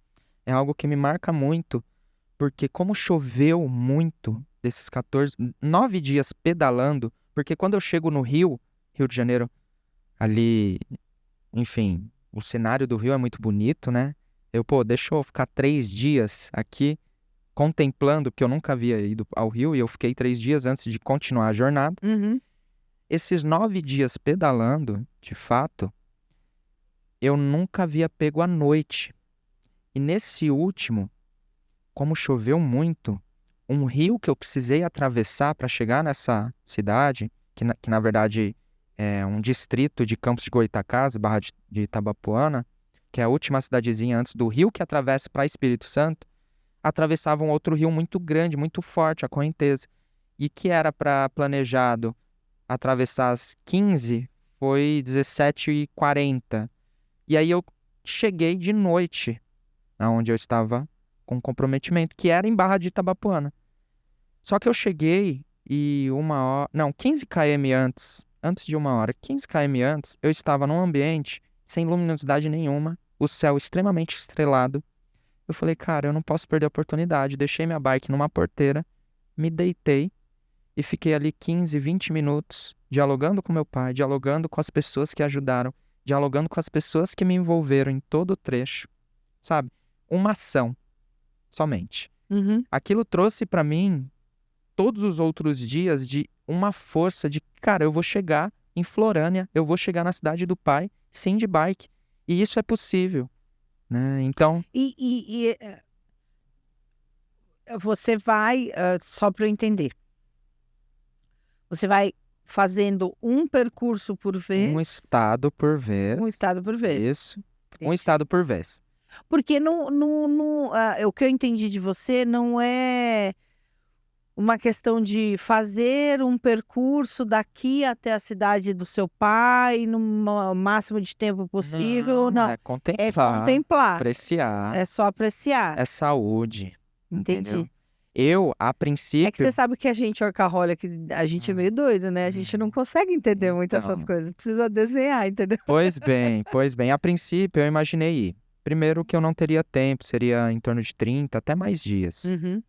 é algo que me marca muito, porque como choveu muito desses 9 dias pedalando, porque quando eu chego no Rio de Janeiro, ali, enfim, o cenário do Rio é muito bonito, né? Deixa eu ficar 3 dias aqui contemplando, porque eu nunca havia ido ao Rio, e eu fiquei 3 dias antes de continuar a jornada. Uhum. Esses 9 dias pedalando, de fato, eu nunca havia pego a noite. E nesse último, como choveu muito, um rio que eu precisei atravessar para chegar nessa cidade, que na verdade é um distrito de Campos de Goytacazes, Barra de Itabapoana, que é a última cidadezinha antes do rio que atravessa para Espírito Santo, atravessava um outro rio muito grande, muito forte, a correnteza. E que era para planejado atravessar às 15, foi 17h40. E aí eu cheguei de noite, aonde eu estava com comprometimento, que era em Barra de Itabapoana. Só que eu cheguei e 1 hora... Não, 15 km antes de 1 hora, 15 km antes, eu estava num ambiente sem luminosidade nenhuma, o céu extremamente estrelado. Eu falei, cara, eu não posso perder a oportunidade. Deixei minha bike numa porteira, me deitei e fiquei ali 15, 20 minutos dialogando com meu pai, dialogando com as pessoas que ajudaram, dialogando com as pessoas que me envolveram em todo o trecho, sabe? Uma ação, somente. Uhum. Aquilo trouxe para mim todos os outros dias de uma força de, cara, eu vou chegar em Florânia, eu vou chegar na cidade do pai, sim, de bike. E isso é possível, né? Então, Você vai, só para eu entender, você vai fazendo um percurso por um vez, estado por vez. um estado por vez. Isso. Um Entendi. estado por vez. Porque o que eu entendi de você não é uma questão de fazer um percurso daqui até a cidade do seu pai no máximo de tempo possível, Não, não. é É contemplar, contemplar, apreciar, é só apreciar. é saúde, entendeu? Entendi. Eu, a É que princípio, você sabe que a gente, workaholic, a gente é meio doido, né? A gente não consegue entender muito essas então, coisas. Precisa desenhar, entendeu? pois bem, a princípio eu imaginei ir. Primeiro que eu não teria tempo, seria em torno de 30, até mais dias. Uhum.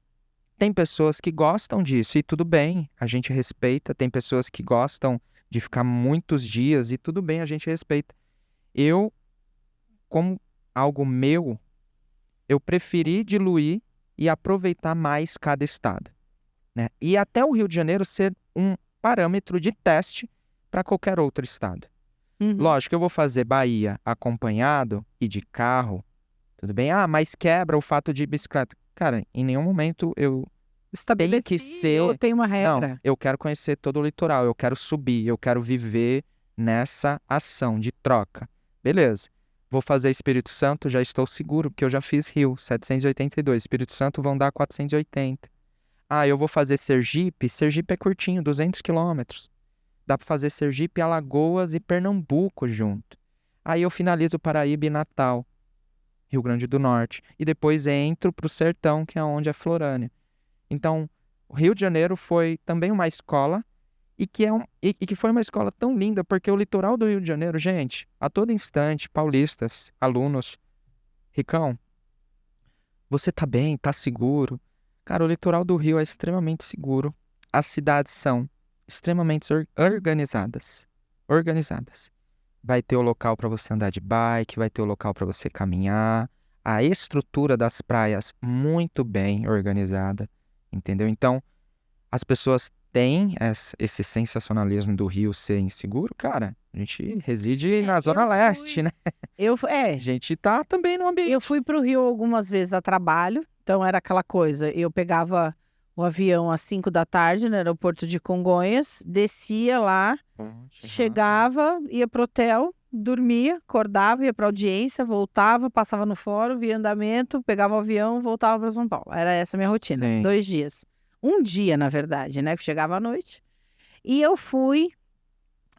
Tem pessoas que gostam disso e tudo bem, a gente respeita. Tem pessoas que gostam de ficar muitos dias e tudo bem, a gente respeita. Eu, como algo meu, eu preferi diluir e aproveitar mais cada estado, né? E até o Rio de Janeiro ser um parâmetro de teste para qualquer outro estado. Uhum. Lógico, eu vou fazer Bahia acompanhado e de carro, tudo bem? Ah, mas quebra o fato de bicicleta. Cara, em nenhum momento eu tenho que Estabeleci ou ser. tem uma Não, regra? eu quero conhecer todo o litoral, eu quero subir, eu quero viver nessa ação de troca. Beleza. Vou fazer Espírito Santo, já estou seguro, porque eu já fiz Rio, 782. Espírito Santo vão dar 480. Ah, eu vou fazer Sergipe. Sergipe é curtinho, 200 quilômetros. Dá para fazer Sergipe, Alagoas e Pernambuco junto. Aí eu finalizo Paraíba e Natal, Rio Grande do Norte. E depois entro para o Sertão, que é onde é Florânia. Então, o Rio de Janeiro foi também uma escola e que foi uma escola tão linda, porque o litoral do Rio de Janeiro, gente, a todo instante, paulistas, alunos, Ricão, você tá bem, tá seguro? Cara, o litoral do Rio é extremamente seguro. As cidades são extremamente organizadas. Organizadas. Vai ter o local para você andar de bike, vai ter o local para você caminhar. A estrutura das praias muito bem organizada, entendeu? Então, as pessoas têm esse sensacionalismo do Rio ser inseguro, cara. A gente reside na Zona Leste, né? A gente tá também no ambiente. Eu fui para o Rio algumas vezes a trabalho, então era aquela coisa, eu pegava o avião às 5 da tarde no aeroporto de Congonhas, descia lá, chegava, ia pro hotel, dormia, acordava, ia pra audiência, voltava, passava no fórum, via andamento, pegava o avião, voltava para São Paulo. Era essa a minha rotina, Sim. 2 dias. Um dia, na verdade, né, que chegava à noite. E eu fui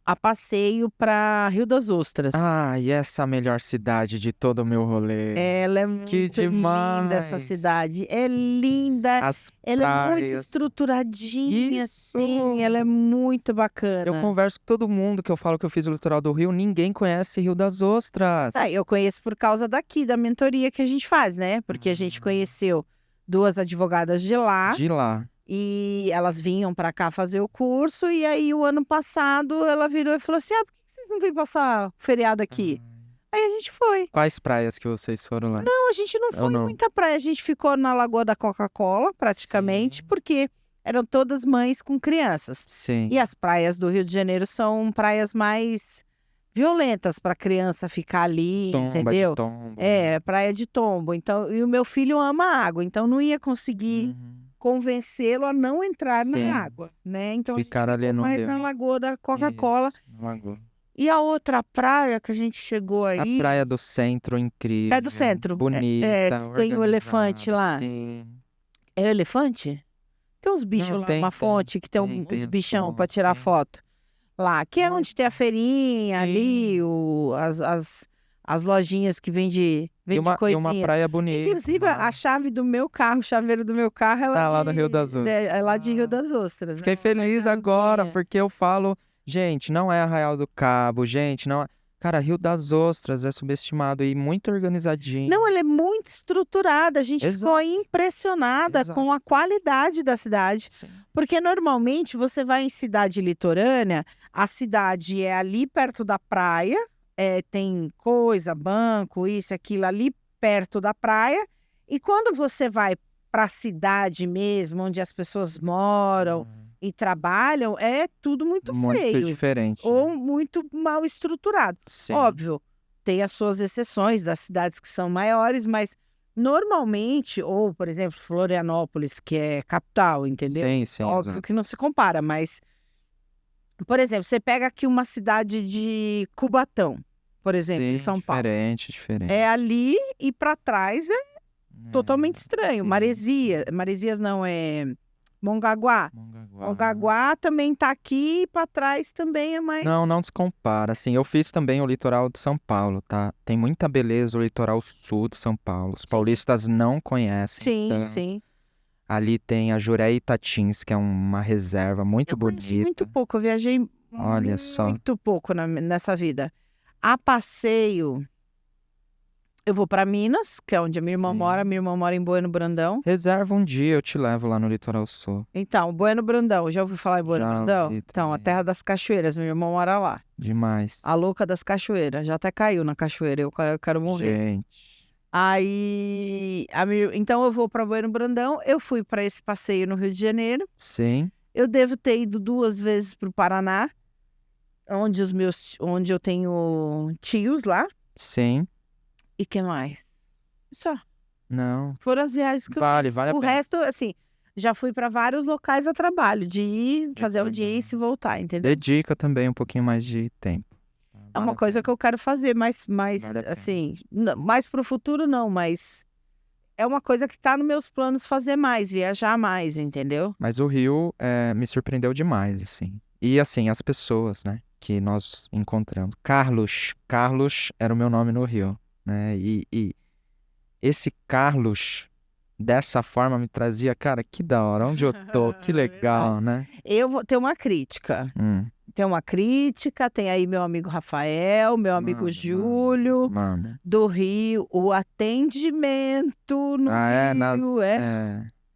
a passeio para Rio das Ostras. Ah, e essa é a melhor cidade de todo o meu rolê. Ela é muito linda, essa demais. cidade. É linda, As ela é muito praias. estruturadinha, Isso! assim, ela é muito bacana. Eu converso com todo mundo que eu falo que eu fiz o litoral do Rio, ninguém conhece Rio das Ostras. Eu conheço por causa daqui, da mentoria que a gente faz, né? Porque a gente conheceu 2 advogadas de lá. De lá. E elas vinham para cá fazer o curso, e aí o ano passado ela virou e falou assim: por que vocês não vêm passar o feriado aqui? Aí a gente foi. Quais praias que vocês foram lá? Não, a gente não foi em muita praia, a gente ficou na Lagoa da Coca-Cola, praticamente, Sim. porque eram todas mães com crianças. Sim. E as praias do Rio de Janeiro são praias mais violentas para criança ficar ali, entendeu? De tombo. Praia de tombo. Então, e o meu filho ama água, então não ia conseguir convencê-lo a não entrar Sim. na água, né? Então Ficar a gente ali ficou não mais deu. na Lagoa da Coca-Cola. Isso, na Lagoa. E a outra praia que a gente chegou A aí, praia do centro, incrível. é do centro. Bonita, Tem o elefante lá. Sim. É elefante? Tem uns bichos Não, lá, tem, uma tem, fonte que tem tem uns as bichão para fontes, tirar sim. foto. Lá, que é onde tem a feirinha Sim. ali, as lojinhas que vende E uma coisinhas. praia bonita. Inclusive, a chave do meu carro, o chaveiro do meu carro, Tá lá no Rio das Ostras. É lá de Rio das Ostras. Fiquei né? feliz Uma agora, casinha. porque eu falo, gente, não é Arraial do Cabo, gente, não é... Cara, Rio das Ostras é subestimado e muito organizadinho. Não, ela é muito estruturada. A gente ficou impressionada Exato. com a qualidade da cidade. Sim. Porque normalmente você vai em cidade litorânea, a cidade é ali perto da praia, tem coisa, banco, isso, aquilo ali perto da praia. E quando você vai para a cidade mesmo, onde as pessoas moram e trabalham, é tudo muito feio. Diferente. Ou muito mal estruturado. Sim. Óbvio, tem as suas exceções das cidades que são maiores, mas normalmente, ou por exemplo, Florianópolis, que é capital, entendeu? Sim, Óbvio exato. que não se compara, mas, por exemplo, você pega aqui uma cidade de Cubatão. por exemplo, em Sim, São Paulo. diferente. É ali e para trás é totalmente estranho. Sim. Maresias não, é Mongaguá. Mongaguá. Mongaguá também tá aqui e para trás também é mais... Não descompara. Assim, eu fiz também o litoral de São Paulo, tá? Tem muita beleza o litoral sul de São Paulo. Os paulistas não conhecem Sim, tanto. sim. Ali tem a Juré Itatins, que é uma reserva muito Eu conheço bonita. muito pouco, eu viajei Olha só. muito pouco nessa vida. A passeio, eu vou para Minas, que é onde a minha irmã Sim. mora. Minha irmã mora em Bueno Brandão. Reserva um dia, eu te levo lá no litoral sul. Então, Bueno Brandão, já ouviu falar em Bueno Já Brandão? ouvi Então, a também. terra das cachoeiras, minha irmã mora lá. Demais. A louca das cachoeiras, já até caiu na cachoeira, eu quero morrer. Gente. Aí, então eu vou para Bueno Brandão, eu fui para esse passeio no Rio de Janeiro. Sim. Eu devo ter ido 2 vezes para o Paraná, onde eu tenho tios lá. Sim. E que mais? Só. Não. Foram as viagens que eu Vale fiz. a O pena. resto, assim, já fui para vários locais a trabalho, de ir fazer legal. audiência e voltar, entendeu? Dedica também um pouquinho mais de tempo. É uma coisa que eu quero fazer, mas Vale a pena. assim, mais pro futuro não, mas é uma coisa que tá nos meus planos fazer mais, viajar mais, entendeu? Mas o Rio me surpreendeu demais, assim. E, assim, as pessoas, né, que nós encontramos. Carlos era o meu nome no Rio, né? E esse Carlos, dessa forma, me trazia, cara, que da hora, onde eu tô, que legal, né? Eu vou ter uma crítica. Tem aí meu amigo Rafael, meu amigo Júlio, do Rio, o atendimento no Rio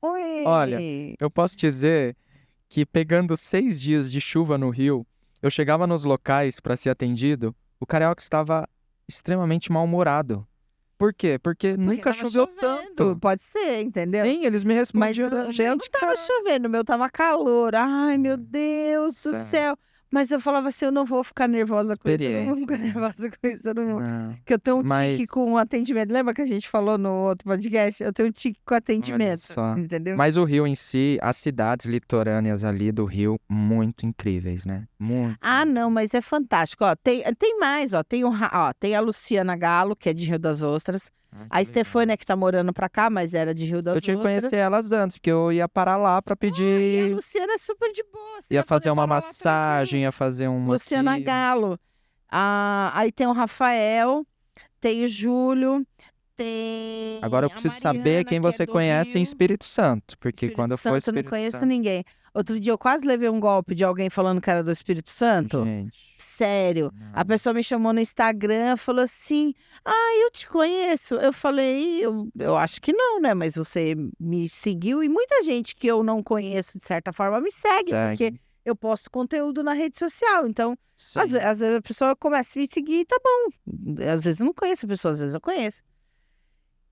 Oi. Olha, eu posso dizer que pegando 6 dias de chuva no Rio, eu chegava nos locais para ser atendido, o carioca estava extremamente mal-humorado. Por quê? Porque nunca tava choveu chovendo, tanto. pode ser, entendeu? Sim, eles me Mas respondiam o da meu gente, não tava chovendo, o meu tava calor. Ai, meu Deus do Sério. céu. Mas eu falava assim, eu não vou ficar nervosa com isso, eu não vou ficar Experiência, né? nervosa com isso, eu não... Não. Que eu tenho um tique Mas- com atendimento. Lembra que a gente falou no outro podcast? Eu tenho um tique com Olha atendimento, só. entendeu? Mas o Rio em si, as cidades litorâneas ali do Rio, muito incríveis, né? Muito. Ah, não, mas é fantástico. Ó, tem mais, ó. Tem a Luciana Galo, que é de Rio das Ostras. A Estefânia, que tá morando pra cá, mas era de Rio das Eu tinha que Ostras. conhecer elas antes, porque eu ia parar lá pra E a pedir. Luciana é super de boa. Você Ia vai poder fazer uma parar lá tranquilo. massagem, ia fazer um. Luciana Galo. Aí tem o Rafael, tem o Júlio, tem Agora eu a preciso Mariana, saber quem que é você do conhece em Rio. Espírito Santo. Porque Espírito quando eu for Santo, eu não Espírito conheço Santo. ninguém. Outro dia eu quase levei um golpe de alguém falando que era do Espírito Santo. Gente. Sério. A Não. pessoa me chamou no Instagram, falou assim: eu te conheço. Eu falei, eu acho que não, né? Mas você me seguiu e muita gente que eu não conheço, de certa forma, me segue, porque Segue. eu posto conteúdo na rede social. Então, Sim. às vezes a pessoa começa a me seguir e tá bom. Às vezes eu não conheço a pessoa, às vezes eu conheço.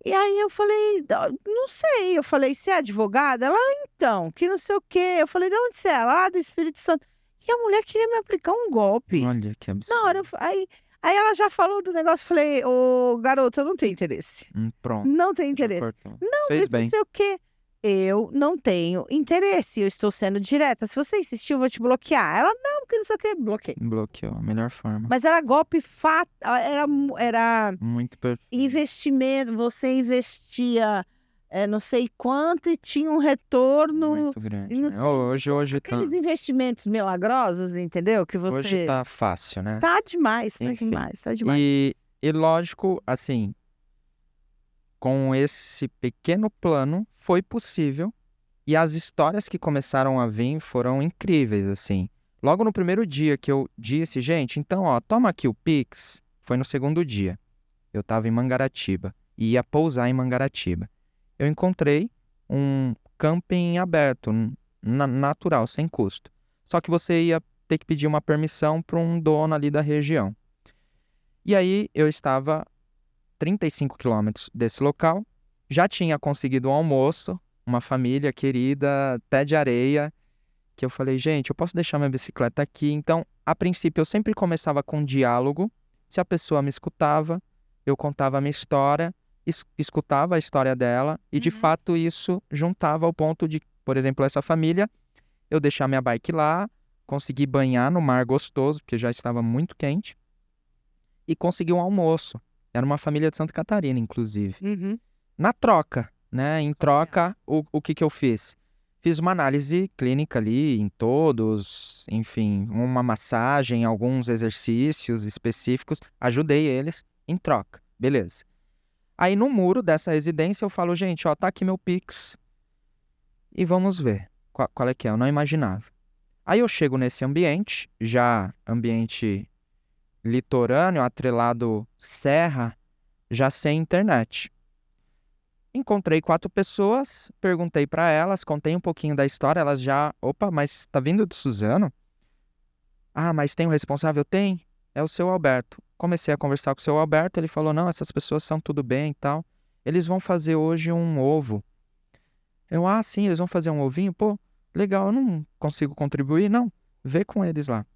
E aí eu falei, não sei. Eu falei, você é advogada? Ela, então, que não sei o quê. Eu falei, de onde você é? Lá do Espírito Santo. E a mulher queria me aplicar um golpe. Olha que absurdo. Na hora, aí ela já falou do negócio, eu falei, ô garoto, eu não tenho interesse. Pronto. Não tenho Já interesse. cortou. Não, Fez mas bem. não sei o quê. Eu não tenho interesse, eu estou sendo direta. Se você insistir, eu vou te bloquear. Ela, não, porque não sei o quê, bloqueei. Bloqueou. A melhor forma. Mas era golpe fatal, era Muito perfeito. investimento, você investia não sei quanto e tinha um retorno. Muito grande. e não Né? sei- Hoje tá. Aqueles investimentos milagrosos, entendeu? Que você... Hoje tá fácil, né? Tá demais, tá Enfim. demais, tá demais. E lógico, assim, com esse pequeno plano foi possível e as histórias que começaram a vir foram incríveis, assim. Logo no primeiro dia que eu disse, gente, então, ó, toma aqui o Pix, foi no segundo dia. Eu tava em Mangaratiba e ia pousar em Mangaratiba. Eu encontrei um camping aberto, natural, sem custo. Só que você ia ter que pedir uma permissão para um dono ali da região. E aí eu estava 35 quilômetros desse local, já tinha conseguido um almoço, uma família querida, pé de areia, que eu falei, gente, eu posso deixar minha bicicleta aqui? Então, a princípio, eu sempre começava com um diálogo, se a pessoa me escutava, eu contava a minha história, escutava a história dela, e de fato isso juntava ao ponto de, por exemplo, essa família, eu deixar minha bike lá, conseguir banhar no mar gostoso, porque já estava muito quente, e consegui um almoço. Era uma família de Santa Catarina, inclusive. Uhum. Na troca, né? Em troca, o que eu fiz? Fiz uma análise clínica ali em todos, enfim, uma massagem, alguns exercícios específicos, ajudei eles em troca, beleza. Aí no muro dessa residência eu falo, gente, ó, tá aqui meu Pix e vamos ver qual é que é, eu não imaginava. Aí eu chego nesse ambiente, já ambiente litorâneo, atrelado serra, já sem internet. Encontrei 4 pessoas, perguntei para elas, contei um pouquinho da história, elas já... Opa, mas tá vindo do Suzano? Ah, mas tem o responsável? Tem, é o seu Alberto. Comecei a conversar com o seu Alberto, ele falou, não, essas pessoas são tudo bem e tal. Eles vão fazer hoje um ovo. Sim, eles vão fazer um ovinho? Pô, legal, eu não consigo contribuir, não. Vê com eles lá.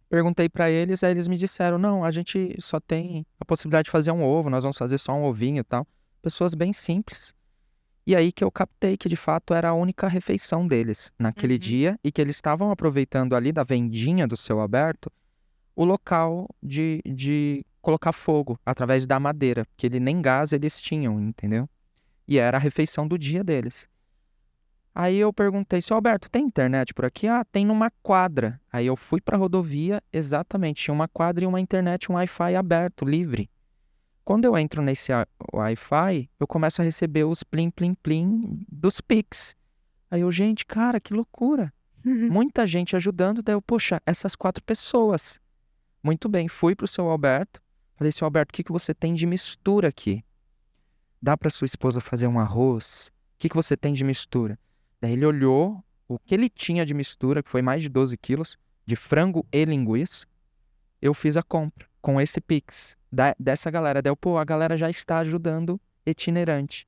Perguntei para eles, aí eles me disseram, não, a gente só tem a possibilidade de fazer um ovo, nós vamos fazer só um ovinho e tal. Pessoas bem simples. E aí que eu captei que de fato era a única refeição deles naquele dia e que eles estavam aproveitando ali da vendinha do seu Alberto o local de colocar fogo através da madeira, porque ele nem gás eles tinham, entendeu? E era a refeição do dia deles. Aí eu perguntei, seu Alberto, tem internet por aqui? Ah, tem numa quadra. Aí eu fui para a rodovia, exatamente, tinha uma quadra e uma internet, um Wi-Fi aberto, livre. Quando eu entro nesse Wi-Fi, eu começo a receber os plim, plim, plim dos Pix. Aí eu, gente, cara, que loucura. Muita gente ajudando, daí eu, poxa, essas 4 pessoas. Muito bem, fui pro seu Alberto, falei, seu Alberto, o que você tem de mistura aqui? Dá para sua esposa fazer um arroz? O que você tem de mistura? Daí ele olhou o que ele tinha de mistura, que foi mais de 12 quilos, de frango e linguiça. Eu fiz a compra com esse Pix dessa galera. Daí, pô, a galera já está ajudando itinerante.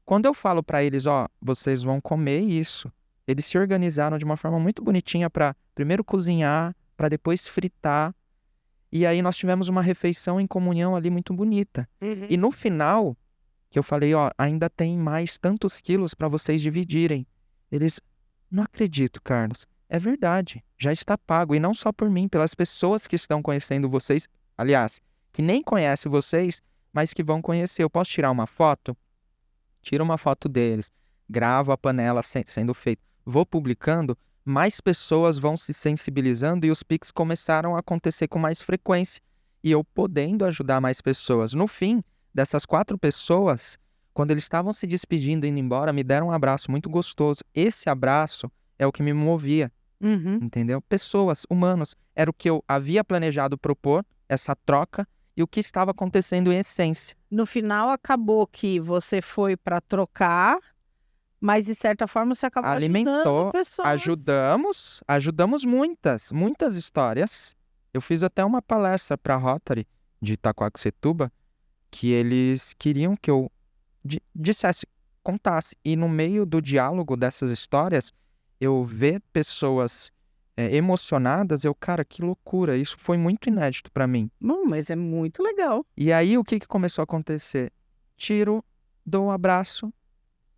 Quando eu falo para eles, ó, vocês vão comer isso, eles se organizaram de uma forma muito bonitinha para primeiro cozinhar, para depois fritar. E aí nós tivemos uma refeição em comunhão ali muito bonita. E no final, que eu falei, ó, ainda tem mais tantos quilos para vocês dividirem. Eles, não acredito, Carlos. É verdade, já está pago. E não só por mim, pelas pessoas que estão conhecendo vocês. Aliás, que nem conhecem vocês, mas que vão conhecer. Eu posso tirar uma foto? Tiro uma foto deles. Gravo a panela sendo feita. Vou publicando, mais pessoas vão se sensibilizando e os Pix começaram a acontecer com mais frequência. E eu podendo ajudar mais pessoas. No fim, dessas 4 pessoas, quando eles estavam se despedindo e indo embora, me deram um abraço muito gostoso. Esse abraço é o que me movia, entendeu? Pessoas, humanos, era o que eu havia planejado propor, essa troca, e o que estava acontecendo em essência. No final, acabou que você foi para trocar, mas de certa forma você acabou ajudando pessoas. Ajudamos muitas histórias. Eu fiz até uma palestra para a Rotary de Itaquaquecetuba, que eles queriam que eu dissesse, contasse. E no meio do diálogo dessas histórias, eu ver pessoas emocionadas, cara, que loucura, isso foi muito inédito para mim. Bom, mas é muito legal. E aí o que começou a acontecer? Dou um abraço,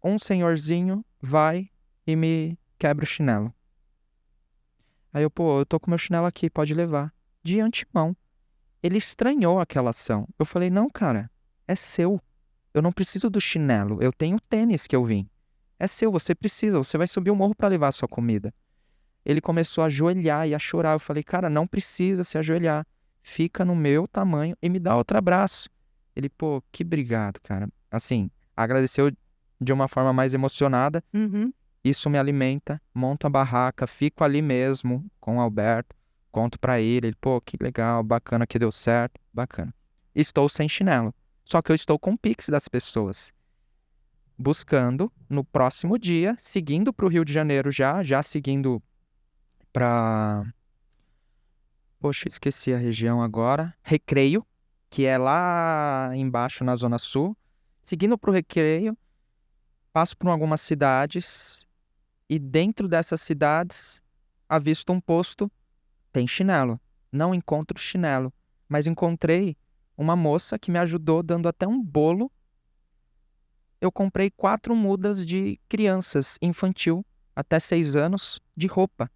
um senhorzinho vai e me quebra o chinelo. Aí eu tô com meu chinelo aqui, pode levar. De antemão. Ele estranhou aquela ação. Eu falei, não, cara, é seu. Eu não preciso do chinelo, eu tenho o tênis que eu vim. É seu, você precisa, você vai subir o morro para levar a sua comida. Ele começou a ajoelhar e a chorar. Eu falei, cara, não precisa se ajoelhar. Fica no meu tamanho e me dá outro abraço. Ele, pô, que obrigado, cara. Assim, agradeceu de uma forma mais emocionada. Isso me alimenta, monto a barraca, fico ali mesmo com o Alberto, conto pra ele, pô, que legal, bacana que deu certo, bacana. Estou sem chinelo, só que eu estou com o Pix das pessoas. Buscando, no próximo dia, seguindo pro Rio de Janeiro já seguindo pra... Poxa, esqueci a região agora. Recreio, que é lá embaixo na Zona Sul. Seguindo pro Recreio, passo por algumas cidades e dentro dessas cidades avisto um posto, tem chinelo. Não encontro chinelo, mas encontrei uma moça que me ajudou dando até um bolo. Eu comprei 4 mudas de crianças infantil, até 6 anos, de roupa.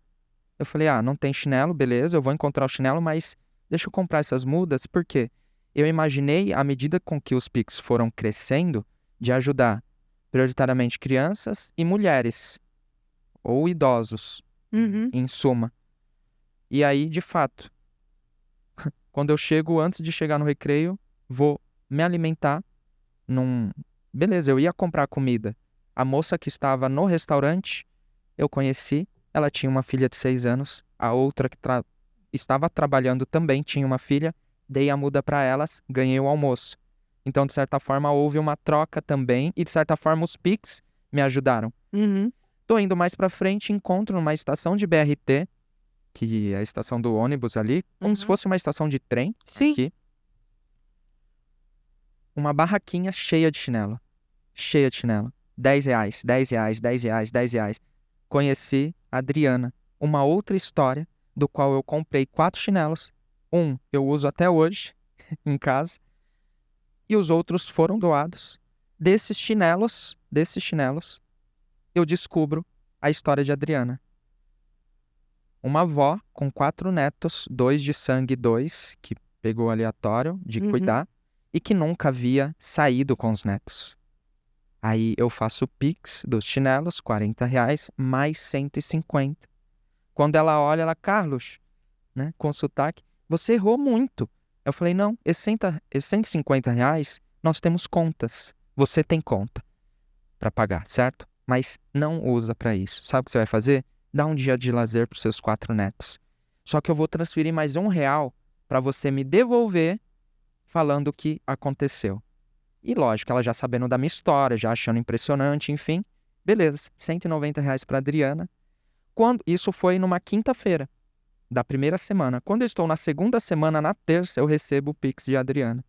Eu falei, não tem chinelo, beleza, eu vou encontrar o chinelo, mas deixa eu comprar essas mudas, porque eu imaginei, à medida com que os Pix foram crescendo, de ajudar prioritariamente crianças e mulheres, ou idosos, Uhum. em suma. E aí, de fato, quando eu chego, antes de chegar no recreio, vou me alimentar num... Beleza, eu ia comprar comida. A moça que estava no restaurante, eu conheci, ela tinha uma filha de 6 anos, a outra que estava trabalhando também tinha uma filha, dei a muda para elas, ganhei o almoço. Então, de certa forma, houve uma troca também e, de certa forma, os Pix me ajudaram. Uhum. Tô indo mais pra frente, encontro numa estação de BRT, que é a estação do ônibus ali, como se Uhum. fosse uma estação de trem, Sim. aqui, uma barraquinha cheia de chinelo. Cheia de chinelo. R$ 10, R$ 10, R$ 10, R$ 10. Conheci a Adriana, uma outra história, do qual eu comprei 4 chinelos. Um eu uso até hoje, em casa, e os outros foram doados. Desses chinelos, eu descubro a história de Adriana. Uma avó com 4 netos, 2 de sangue, 2 que pegou aleatório de Uhum. cuidar, e que nunca havia saído com os netos. Aí eu faço o Pix dos chinelos, R$ 40, mais 150. Quando ela olha, ela, Carlos, né, com sotaque, você errou muito. Eu falei, não, esses R$ 150, nós temos contas. Você tem conta para pagar, certo? Mas não usa para isso. Sabe o que você vai fazer? Dá um dia de lazer para os seus 4 netos. Só que eu vou transferir mais R$ 1 para você me devolver falando o que aconteceu. E lógico, ela já sabendo da minha história, já achando impressionante, enfim. Beleza, R$ 190 para Adriana. Isso foi numa quinta-feira da primeira semana. Quando eu estou na segunda semana, na terça, eu recebo o Pix de Adriana.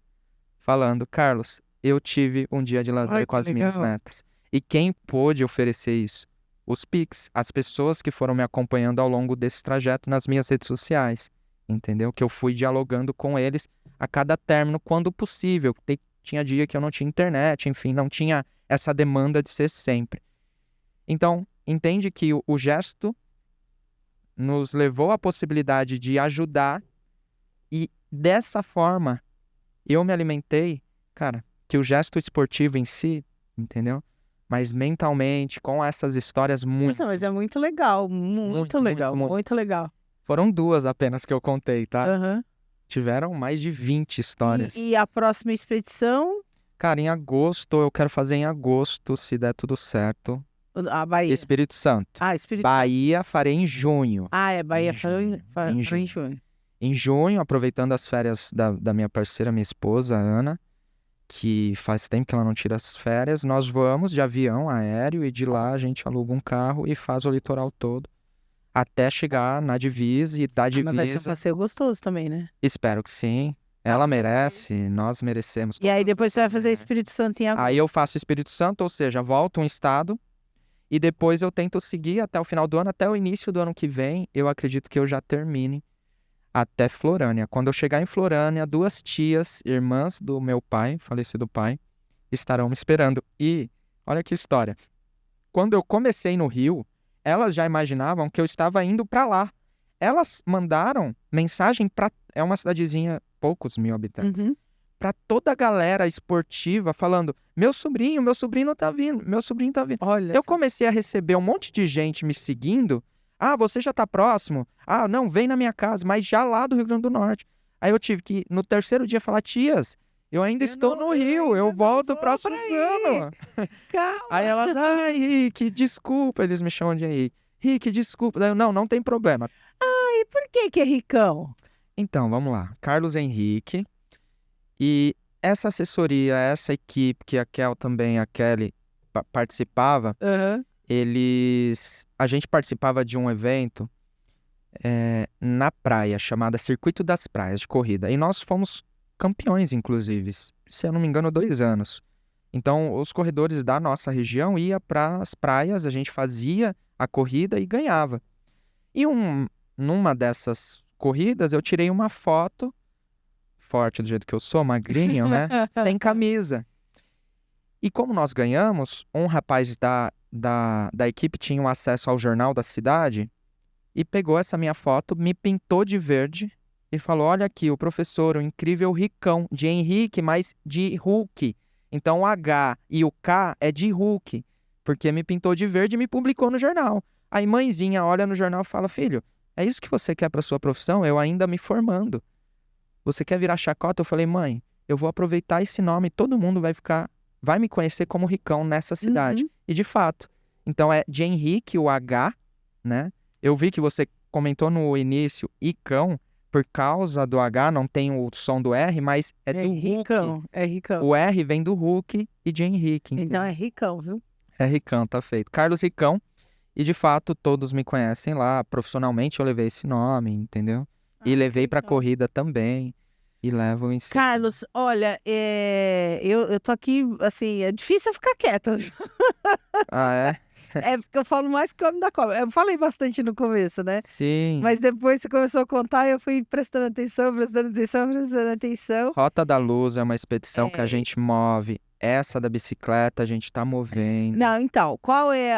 Falando, Carlos, eu tive um dia de lazer Ai, com que as minhas legal. netas. E quem pôde oferecer isso? Os Pix, as pessoas que foram me acompanhando ao longo desse trajeto nas minhas redes sociais. Entendeu? Que eu fui dialogando com eles a cada término, quando possível. Tinha dia que eu não tinha internet, enfim, não tinha essa demanda de ser sempre. Então, entende que o gesto nos levou à possibilidade de ajudar e dessa forma eu me alimentei, cara, que o gesto esportivo em si, entendeu? Mas mentalmente, com essas histórias Nossa, mas é muito legal, muito legal, muito. muito legal. Foram 2 apenas que eu contei, tá? Aham. Tiveram mais de 20 histórias. E a próxima expedição, Cara, em agosto, eu quero fazer em agosto, se der tudo certo. a Bahia. Espírito Santo. Ah, Espírito Santo. Bahia farei em junho. Ah, é Bahia, Em junho, farou em em junho. junho. Em junho, aproveitando as férias da minha parceira, minha esposa, Ana, que faz tempo que ela não tira as férias, nós vamos de avião aéreo e de lá a gente aluga um carro e faz o litoral todo até chegar na divisa e da Mas vai ser um divisa. passeio gostoso também, né? Espero que sim. Ela merece, nós merecemos. E aí todas as depois você vai pessoas fazer merecem. Espírito Santo em agosto. Aí eu faço Espírito Santo, ou seja, volto um estado e depois eu tento seguir até o final do ano, até o início do ano que vem, eu acredito que eu já termine até Florânia. Quando eu chegar em Florânia, 2 tias, irmãs do meu pai, falecido pai, estarão me esperando. E olha que história. Quando eu comecei no Rio, elas já imaginavam que eu estava indo para lá. Elas mandaram mensagem para... É uma cidadezinha, poucos mil habitantes. Uhum. Para toda a galera esportiva, falando, meu sobrinho tá vindo, meu sobrinho tá vindo. Olha Eu só. comecei a receber um monte de gente me seguindo. Ah, você já tá próximo? Ah, não, vem na minha casa, mas já lá do Rio Grande do Norte. Aí eu tive que, no terceiro dia, falar, tias, eu ainda estou no Rio, eu volto próximo ano. Calma. Aí elas, ai, Rick, desculpa, eles me chamam de Henrique. Rick, desculpa. Daí eu, não tem problema. E por que é ricão? Então, vamos lá. Carlos Henrique. E essa assessoria, essa equipe que a Kel também, a Kelly, participava, Aham. a gente participava de um evento na praia, chamada Circuito das Praias de corrida. E nós fomos campeões, inclusive, se eu não me engano, 2 anos. Então, os corredores da nossa região iam para as praias, a gente fazia a corrida e ganhava. E numa dessas corridas, eu tirei uma foto, forte do jeito que eu sou, magrinho, né? Sem camisa. E como nós ganhamos, um rapaz da equipe tinha um acesso ao jornal da cidade e pegou essa minha foto, me pintou de verde e falou, olha aqui, o professor, o incrível Ricão, de Henrique, mas de Hulk. Então o H e o K é de Hulk, porque me pintou de verde e me publicou no jornal. Aí mãezinha olha no jornal e fala, filho, é isso que você quer para sua profissão? Eu ainda me formando. Você quer virar chacota? Eu falei, mãe, eu vou aproveitar esse nome, todo mundo vai me conhecer como Ricão nessa cidade. Uhum. E de fato, então é de Henrique o H, né? Eu vi que você comentou no início, Icão, por causa do H, não tem o som do R, mas é do Hulk. Ricão, é Ricão. O R vem do Hulk e de Henrique. Então é Ricão, viu? É Ricão, tá feito. Carlos Ricão. E de fato, todos me conhecem lá. Profissionalmente eu levei esse nome, entendeu? E levei pra corrida também. E levo em si. Carlos, olha, eu tô aqui, assim, é difícil eu ficar quieta. Ah, é? É porque eu falo mais que o homem da cobra. Eu falei bastante no começo, né? Sim. Mas depois você começou a contar e eu fui prestando atenção, prestando atenção, prestando atenção. Rota da Luz é uma expedição que a É. gente move. Essa da bicicleta a gente tá movendo. Não, então, qual é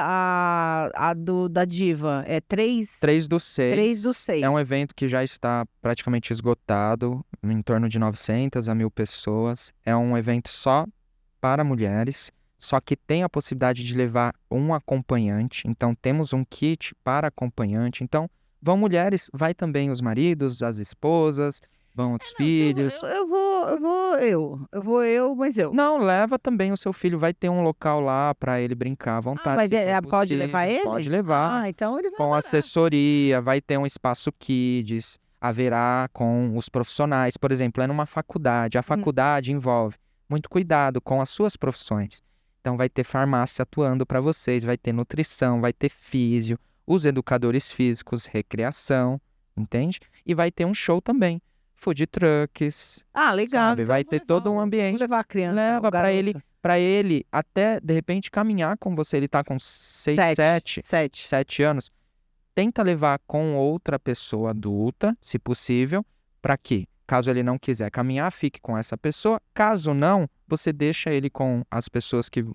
da Diva? É 3? 3 do 6. 3 do 6. É um evento que já está praticamente esgotado, em torno de 900 a 1.000 pessoas. É um evento só para mulheres, só que tem a possibilidade de levar um acompanhante. Então, temos um kit para acompanhante. Então, vão mulheres, vai também os maridos, as esposas, vão os filhos. Eu vou, mas eu. Não, leva também o seu filho, vai ter um local lá para ele brincar à vontade. Mas se for pode possível. levar ele? Pode levar. Ah, então ele vai Com adorar. assessoria, vai ter um espaço kids, haverá com os profissionais. Por exemplo, é numa faculdade. A faculdade envolve muito cuidado com as suas profissões. Então, vai ter farmácia atuando para vocês, vai ter nutrição, vai ter físio, os educadores físicos, recreação, entende? E vai ter um show também. Food trucks, Ah, legal. sabe? Então Vai vou ter levar todo um Vou ambiente. levar a criança. Leva o garoto. para ele até, de repente, caminhar com você. Ele tá com 6, 7. 7 anos. Tenta levar com outra pessoa adulta, se possível, para que, caso ele não quiser caminhar, fique com essa pessoa. Caso não, você deixa ele com as pessoas que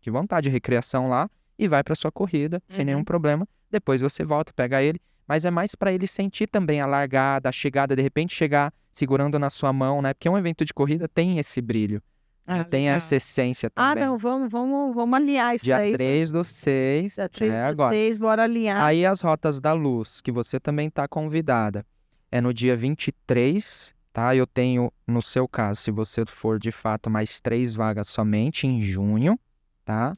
vão estar de recreação lá e vai para sua corrida, sem nenhum problema. Depois você volta, pega ele. Mas é mais para ele sentir também a largada, a chegada, de repente chegar segurando na sua mão, né? Porque um evento de corrida tem esse brilho, né? Tem legal. essa essência Ah, também. não, vamos alinhar isso Dia aí. 3 do 6, Dia 3 é do agora. 6, bora alinhar. Aí as Rotas da Luz, que você também está convidada, é no dia 23, tá? Eu tenho, no seu caso, se você for de fato mais 3 vagas somente em junho, tá?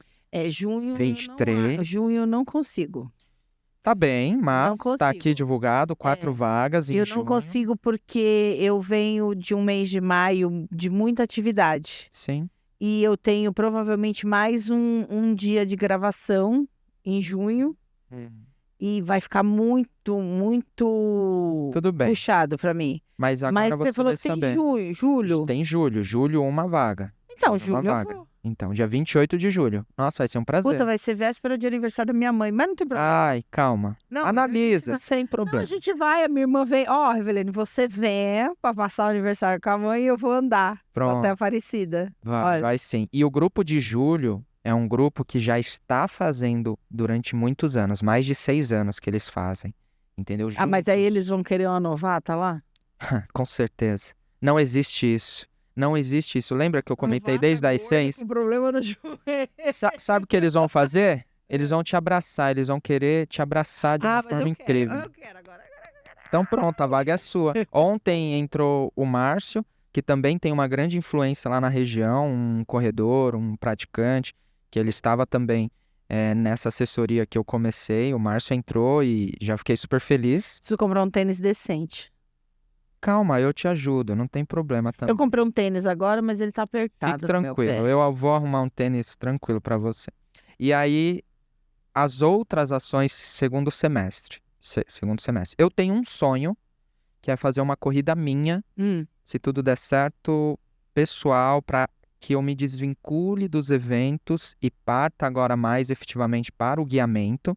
Junho. 23. Junho eu não consigo. Tá bem, mas Não tá aqui consigo. divulgado, 4 vagas em Eu junho. não consigo porque eu venho de um mês de maio de muita atividade. Sim. E eu tenho provavelmente mais um dia de gravação em junho. E vai ficar muito Tudo bem. puxado pra mim. Mas agora Mas você falou vai que tem saber. julho. Tem julho. Julho, uma vaga. Então, Uma julho eu vaga. vou. Então, dia 28 de julho. Nossa, vai ser um prazer. Puta, vai ser véspera de aniversário da minha mãe, mas não tem problema. Ai, calma. Não, Analisa, sem Não, problema. a gente vai, a minha irmã vem. Ó, Revelene, você vem pra passar o aniversário com a mãe e eu vou andar. Pronto. Até Aparecida. Vai, Olha. vai sim. E o grupo de julho é um grupo que já está fazendo durante muitos anos, mais de 6 anos que eles fazem. Entendeu? Ah, mas aí Juntos. eles vão querer uma novata lá? Com certeza. Não existe isso. Não existe isso. Lembra que eu comentei desde a essência? Com problema no joelho. Sabe o que eles vão fazer? Eles vão te abraçar, eles vão querer te abraçar de uma forma incrível. Eu quero agora. Então pronto, a vaga é sua. Ontem entrou o Márcio, que também tem uma grande influência lá na região, um corredor, um praticante, que ele estava também nessa assessoria que eu comecei. O Márcio entrou e já fiquei super feliz. Preciso comprar um tênis decente. Calma, eu te ajudo, não tem problema também. Eu comprei um tênis agora, mas ele tá apertado Fique no meu tranquilo, pé. eu vou arrumar um tênis tranquilo para você. E aí, as outras ações segundo semestre. Segundo semestre. Eu tenho um sonho, que é fazer uma corrida minha, se tudo der certo, pessoal, para que eu me desvincule dos eventos e parta agora mais efetivamente para o guiamento.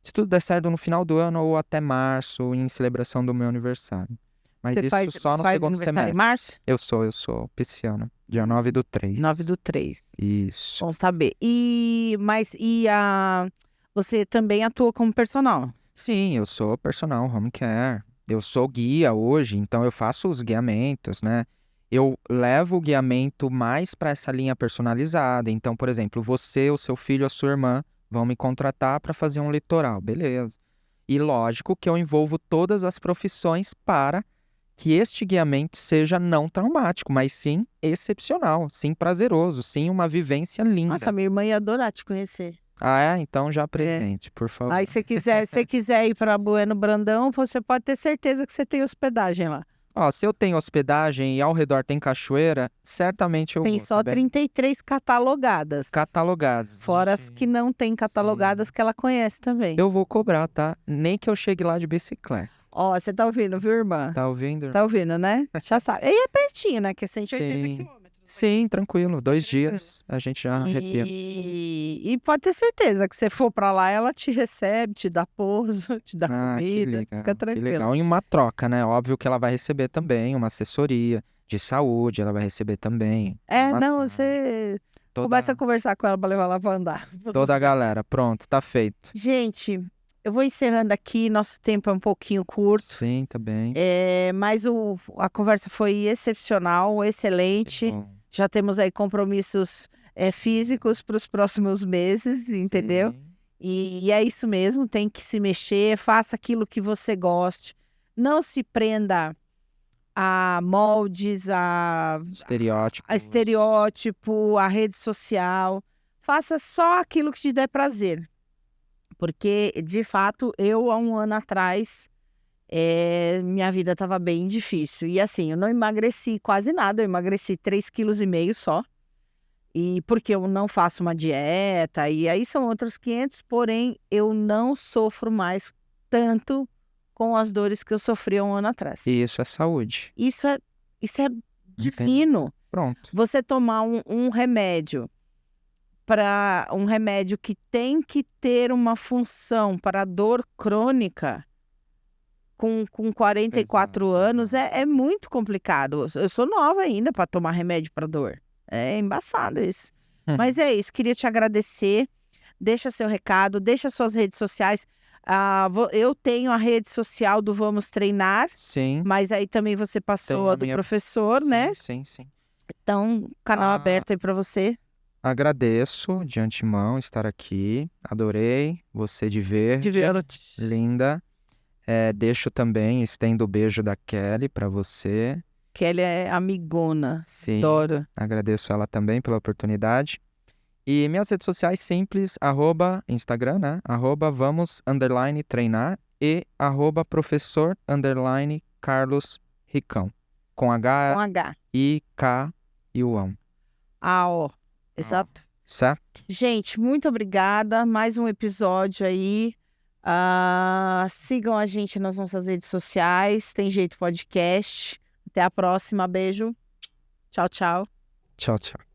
Se tudo der certo no final do ano ou até março, em celebração do meu aniversário. Mas Você isso só no faz segundo aniversário semestre. em março? Eu sou pisciano. Dia 9/3. 9/3. Isso. Bom saber. Você também atua como personal? Sim, eu sou personal home care. eu sou guia hoje, então eu faço os guiamentos, né? Eu levo o guiamento mais para essa linha personalizada. Então, por exemplo, você, o seu filho, a sua irmã vão me contratar para fazer um litoral, beleza. E lógico que eu envolvo todas as profissões para que este guiamento seja não traumático, mas sim excepcional, sim prazeroso, sim uma vivência linda. Nossa, minha irmã ia adorar te conhecer. Ah, é? Então já presente, por favor. Aí, se quiser ir para Bueno Brandão, você pode ter certeza que você tem hospedagem lá. Ó, se eu tenho hospedagem e ao redor tem cachoeira, certamente eu Tem vou, só tá bem? 33 catalogadas. Catalogados. Fora as que não tem catalogadas, Sim. que ela conhece também. Eu vou cobrar, tá? Nem que eu chegue lá de bicicleta. Ó, você tá ouvindo, viu, irmã? Tá ouvindo? Tá ouvindo, né? Já sabe. E é pertinho, né? Que é 180 Sim. quilômetros. Sim, tranquilo. 2 dias a gente já arrepia. E pode ter certeza que você for pra lá, ela te recebe, te dá pouso, te dá Ah, que comida. legal, Fica que tranquilo. legal. E uma troca, né? Óbvio que ela vai receber também uma assessoria de saúde, ela vai receber também. É, não, massagem, você toda, começa a conversar com ela pra levar ela pra andar. toda a galera. Pronto, tá feito. Gente, eu vou encerrando aqui, nosso tempo é um pouquinho curto. Sim, tá bem. Mas a conversa foi excepcional, excelente. Bom. Já temos aí compromissos físicos para os próximos meses, entendeu? Sim. E é isso mesmo, tem que se mexer, faça aquilo que você goste. Não se prenda a moldes, a Estereótipos. estereótipo, a rede social. Faça só aquilo que te der prazer. Porque, de fato, eu, há um ano atrás, minha vida estava bem difícil. E assim, eu não emagreci quase nada, eu emagreci 3,5 kg só. E porque eu não faço uma dieta, e aí são outros 500, porém eu não sofro mais tanto com as dores que eu sofri há um ano atrás. E isso é saúde. Isso é divino. Pronto. Você tomar um remédio um remédio que tem que ter uma função para dor crônica com 44 Exato, anos exato. é muito complicado. Eu sou nova ainda para tomar remédio para dor. É embaçado isso. Mas é isso, queria te agradecer. Deixa seu recado, deixa suas redes sociais. Eu tenho a rede social do Vamos Treinar, Sim. mas aí também você passou Tem a a do minha- professor, sim, né? Sim, sim. Então, canal Ah. aberto aí para você. Agradeço de antemão estar aqui. Adorei você de verde. Linda. Deixo também, estendo o beijo da Kelly para você. Kelly é amigona, Sim. adoro. Agradeço ela também pela oportunidade. E minhas redes sociais simples, @Instagram, né? @vamos_treinar e @professor_Carlos Ricão. Com Com H, H. I, K e o ão. Ó. Exato. Certo? Gente, muito obrigada. Mais um episódio aí. Sigam a gente nas nossas redes sociais. Tem Jeito Podcast. Até a próxima. Beijo. Tchau, tchau. Tchau, tchau.